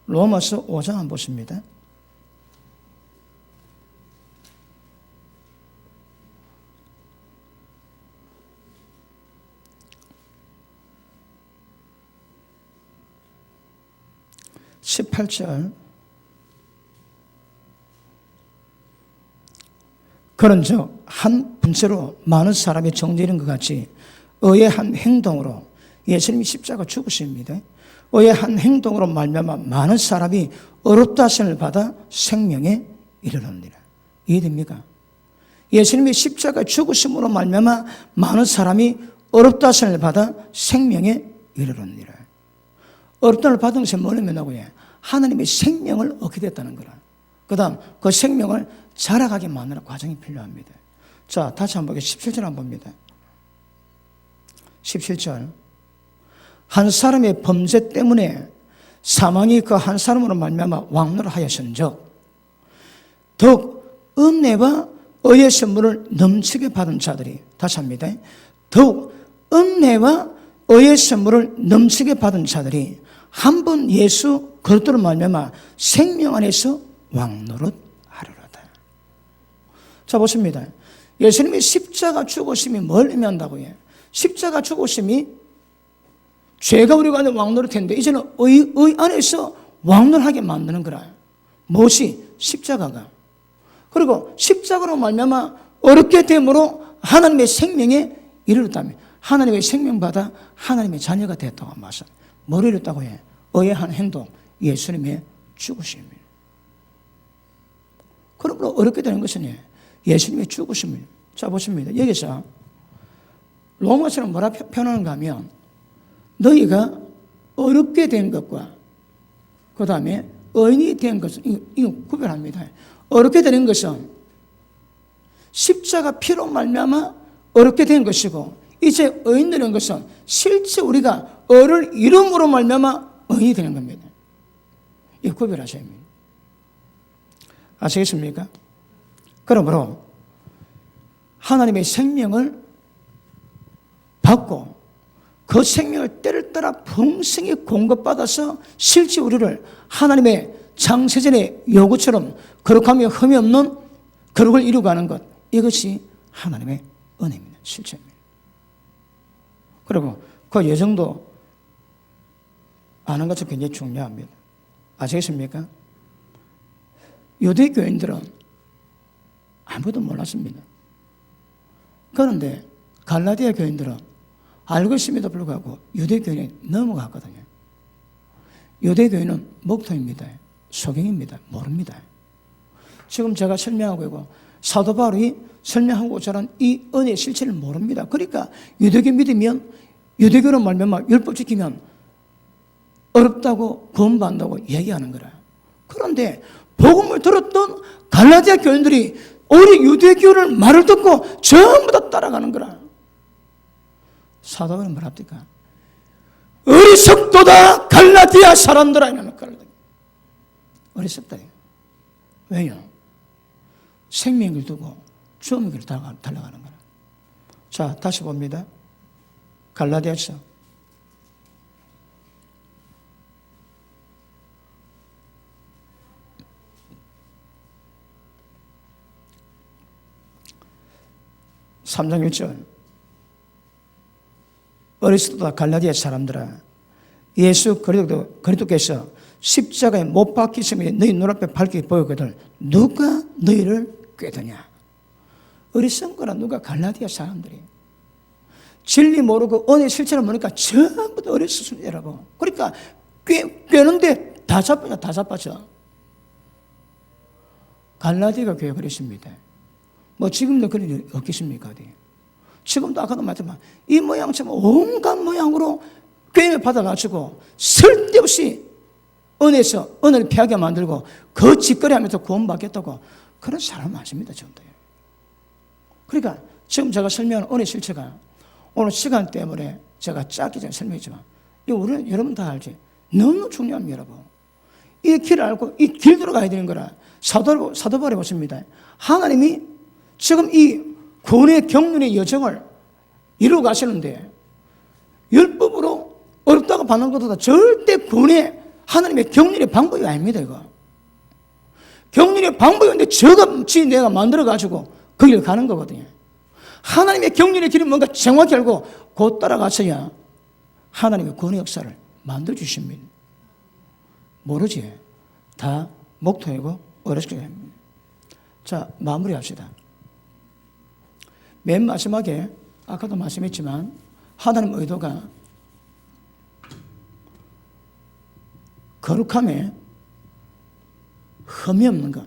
로마서 5장 한번 보십니다. 18절. 그런즉 한 분체로 많은 사람이 정죄된 것 같이 의의 한 행동으로 예수님이 십자가 죽으십니다. 의의 한 행동으로 말미암아 많은 사람이 의롭다 하심을 받아 생명에 이르느니라. 이해됩니까? 예수님이 십자가 죽으심으로 말미암아 많은 사람이 의롭다 하심을 받아 생명에 이르느니라. 의롭다를 받은 것이 뭐냐고 해? 하나님의 생명을 얻게 됐다는 거라. 그 다음 그 생명을 자라가게 만드는 과정이 필요합니다. 자, 다시 한번 17절 한번 봅니다. 17절. 한 사람의 범죄 때문에 사망이 그 한 사람으로 말미암아 왕노하였은즉 더욱 은혜와 의의 선물을 넘치게 받은 자들이, 다시 합니다. 더욱 은혜와 의의 선물을 넘치게 받은 자들이 한 번 예수 그리스도로 말미암아 생명 안에서 왕노릇하리로다. 자, 보십니다. 예수님이 십자가 죽으심이 뭘 의미한다고 해요? 십자가 죽으심이 죄가 우리 가운데 왕노릇했는데 이제는 의 안에서 왕노릇하게 만드는 거라. 무엇이? 십자가가. 그리고 십자가로 말미암아 어렵게 됨으로 하나님의 생명에 이르렀다며 하나님의 생명받아 하나님의 자녀가 됐다고 말씀. 뭘 이뤘다고 해? 의의 한 행동, 예수님의 죽으심입니다. 그러므로 어렵게 되는 것은 예수님의 죽으심입니다. 자, 보십니다. 여기서 로마서는 뭐라 표현하는가 하면 너희가 어렵게 된 것과 그 다음에 의인이 된 것은 이거 구별합니다. 어렵게 되는 것은 십자가 피로 말미암아 어렵게 된 것이고 이제 의인 되는 것은 실제 우리가 의를 이름으로 말미암아 의인이 되는 겁니다. 이 구별하셔야 합니다. 아시겠습니까? 그러므로 하나님의 생명을 받고 그 생명을 때를 따라 풍성히 공급받아서 실제 우리를 하나님의 창세전의 요구처럼 거룩하며 흠이 없는 거룩을 이루어가는 것, 이것이 하나님의 은혜입니다. 실체입니다. 그리고 그 여정도 아는 것이 굉장히 중요합니다. 아시겠습니까? 유대 교인들은 아무도 몰랐습니다. 그런데 갈라디아 교인들은 알고 있음에도 불구하고 유대 교인이 넘어갔거든요. 유대 교인은 목토입니다. 소경입니다. 모릅니다. 지금 제가 설명하고 있고 사도 바울이 설명하고 자란 이 은혜의 실체를 모릅니다. 그러니까 유대교 믿으면 유대교로 말미암아 율법 지키면 어렵다고 구원받는다고 얘기하는 거라. 그런데 복음을 들었던 갈라디아 교인들이 우리 유대교를 말을 듣고 전부 다 따라가는 거라. 사도 바울은 뭐랍니까? 어리석도다 갈라디아 사람들아 이러는 거라. 어리석다. 왜요? 생명을 두고 죽음의 길을 달려가는 거라. 자, 다시 봅니다. 갈라디아서 3장 1절. 어리석도다 갈라디아 사람들아, 예수 그리스도께서 십자가에 못 박히심이 너희 눈앞에 밝게 보이거든 누가 너희를 꾀드냐. 어리석은 거라. 누가? 갈라디아 사람들이 진리 모르고 은혜 실체를 모르니까 전부 다 어리석습니다, 여러분. 그러니까 꾀는데 다 자빠져. 갈라디아가 교회 그랬습니다. 뭐 지금도 그런 일 없겠습니까? 어디? 지금도 아까도 말했지만 이 모양처럼 온갖 모양으로 꾀임을 받아가지고 쓸데없이 은혜를 피하게 만들고 그 짓거리하면서 구원받겠다고 그런 사람 많습니다. 지금도. 그러니까 지금 제가 설명하는 은혜 실체가 오늘 시간 때문에 제가 짧게 전에 설명했지만 이거 우리는 여러분 다 알지. 너무 중요합니다, 여러분. 이 길을 알고 이 길대로 가야 되는 거라. 사도 바울이 보십니다. 하나님이 지금 이 구원의 경륜의 여정을 이루어 가시는데 율법으로 어렵다고 받는 것보다 절대 구원의 하나님의 경륜의 방법이 아닙니다, 이거. 경륜의 방법인데 저같이 내가 만들어가지고 그 길을 가는 거거든요. 하나님의 경륜의 길은 뭔가 정확히 알고 곧 따라가서야 하나님의 구원의 역사를 만들어주십니다. 모르지. 다 목토이고 어렵게 됩니다. 자, 마무리합시다. 맨 마지막에 아까도 말씀했지만 하나님의 의도가 거룩함에 흠이 없는 것,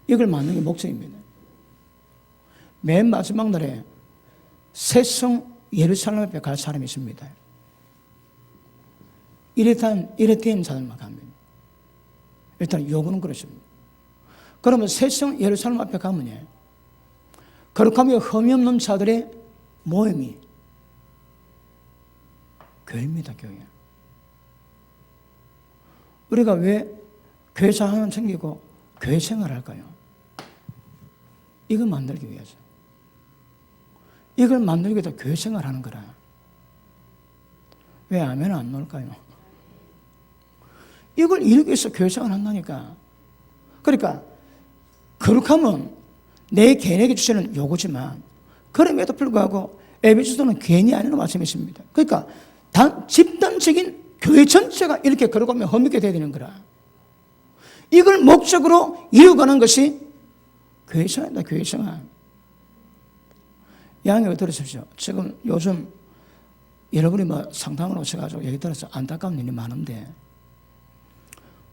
이걸 만드는 게 목적입니다. 맨 마지막 날에 새성 예루살렘 앞에 갈 사람이 있습니다. 이래 된 자들만 갑니다. 일단 요구는 그렇습니다. 그러면 새성 예루살렘 앞에 가면 거룩함이 흠이 없는 자들의 모임이 교회입니다. 교회. 우리가 왜 교회 생활을 챙기고 교회 생활을 할까요? 이걸 만들기 위해서. 이걸 만들기 위해서 교회 생활을 하는 거라. 왜 아멘 안 넣을까요? 이걸 이루기 위해서 교회 생활을 한다니까. 그러니까 거룩함은 내 개인에게 주시는 요구지만 그럼에도 불구하고 에베소서는 괜히 아니라는 말씀이십니다. 그러니까 집단적인 교회 전체가 이렇게 거룩하며 흠있게 되어야 되는 거라. 이걸 목적으로 이루어가는 것이 교회 생활입니다. 교회 생활. 양해 들으십시오. 지금 요즘 여러분이 상담을 오셔가지고 얘기 들어서 안타까운 일이 많은데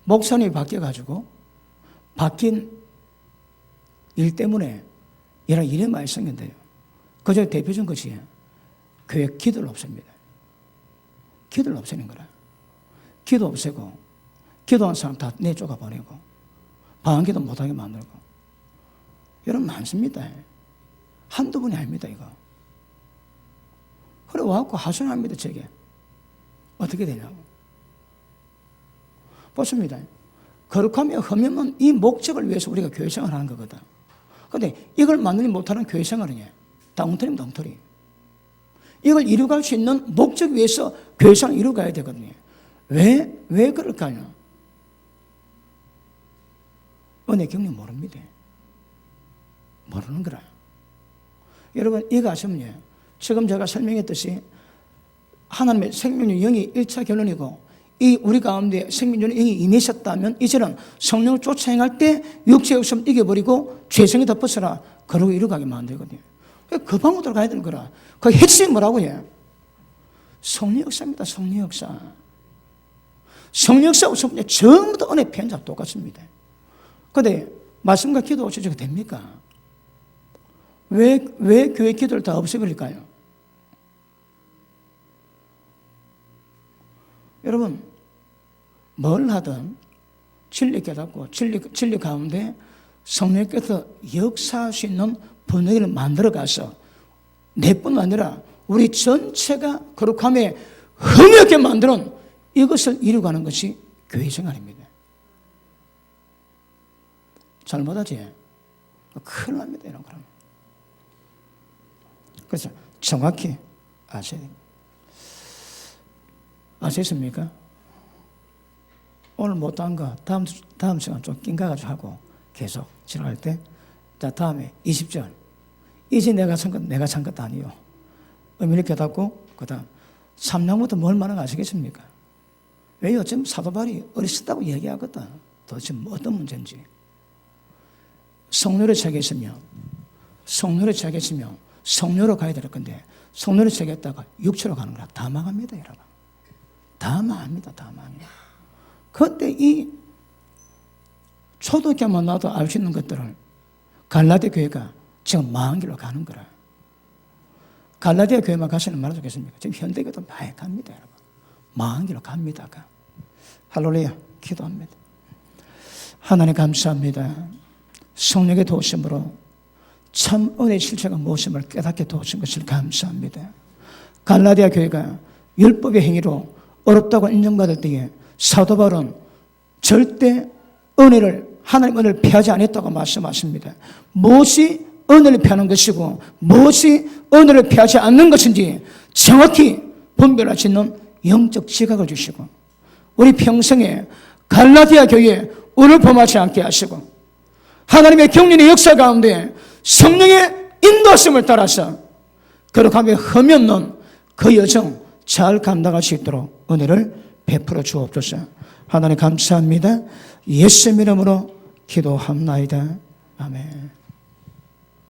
목사님이 바뀌어가지고 바뀐 일 때문에 여러 일이 많이 생긴대요. 그저 대표적인 것이 교회 기도를 없앱니다. 기도를 없애는 거라. 기도 없애고 기도하는 사람 다 내쫓아 버리고 방언기도 못하게 만들고 여러분 많습니다. 한두 분이 아닙니다. 이거 그래 와갖고 하소연합니다. 저게 어떻게 되냐고. 보십니다. 거룩하며 흠없는 이 목적을 위해서 우리가 교회생활을 하는 거거든. 근데 이걸 만들지 못하는 교회생활은 엉터리입니다. 엉터리. 이걸 이루갈 수 있는 목적 위해서 교회생활을 이루어가야 되거든요. 왜 그럴까요? 은혜 경륜 모릅니다. 모르는 거라. 여러분 이거 아시면요, 지금 제가 설명했듯이 하나님의 생명의 영이 1차 결론이고 이 우리 가운데 생명의 영이 임하셨다면 이제는 성령을 쫓아 행할 때 육체의 없음 이겨버리고 죄성이 덮어서라 그러고 이루어가게 만들거든요. 그 방법으로 가야 되는 거라. 그 핵심이 뭐라고요? 성령 역사입니다. 성령 역사. 성령 역사 없으면 전부 다 은혜 편자 똑같습니다. 그런데 말씀과 기도 없이 저게 됩니까? 왜 교회 기도를 다 없애버릴까요? 여러분 뭘 하든 진리 깨닫고 진리 가운데 성령께서 역사할 수 있는 분위기를 만들어가서 내뿐만 아니라 우리 전체가 거룩함에 흥하게 만드는 이것을 이루어가는 것이 교회 생활입니다. 잘못하지? 큰일 납니다. 이런 거는. 그래서 정확히 아셔야 됩니다. 아셨습니까? 오늘 못한 거 다음 시간 좀 낑가가지고 하고 계속 지나갈 때, 자 다음에 20절 이제 내가 찬 것도 아니요. 의미를 깨닫고 그 다음 3장부터 뭘 말하는 거 아시겠습니까? 왜 요즘 사도 바울이 어리석다고 얘기하거든. 도대체 어떤 문제인지. 성령의 책에 있으면 성령으로 가야 될 건데 성령의 책에 있다가 육체로 가는 거라 다 망합니다. 여러분 다 망합니다. 다 망해요. 그런데 이 초독교만 나도 알 수 있는 것들을 갈라디아 교회가 지금 망한 길로 가는 거라. 갈라디아 교회만 가시는 말하겠습니까? 지금 현대교도 많이 갑니다. 여러분 망한 길로 갑니다. 할렐루야. 기도합니다. 하나님 감사합니다. 성령의 도우심으로 참 은혜의 실체가 무엇임을 깨닫게 도우신 것을 감사합니다. 갈라디아 교회가 율법의 행위로 어렵다고 인정받을 때에 사도 바울은 절대 하나님 은혜를 피하지 않았다고 말씀하십니다. 무엇이 은혜를 피하는 것이고 무엇이 은혜를 피하지 않는 것인지 정확히 분별할 수 있는 영적 지각을 주시고 우리 평생에 갈라디아 교회에 은을 범하지 않게 하시고 하나님의 경륜의 역사 가운데 성령의 인도하심을 따라서 거룩함에 흠이 없는 그 여정 잘 감당할 수 있도록 은혜를 베풀어 주옵소서. 하나님 감사합니다. 예수의 이름으로 기도합나이다. 아멘.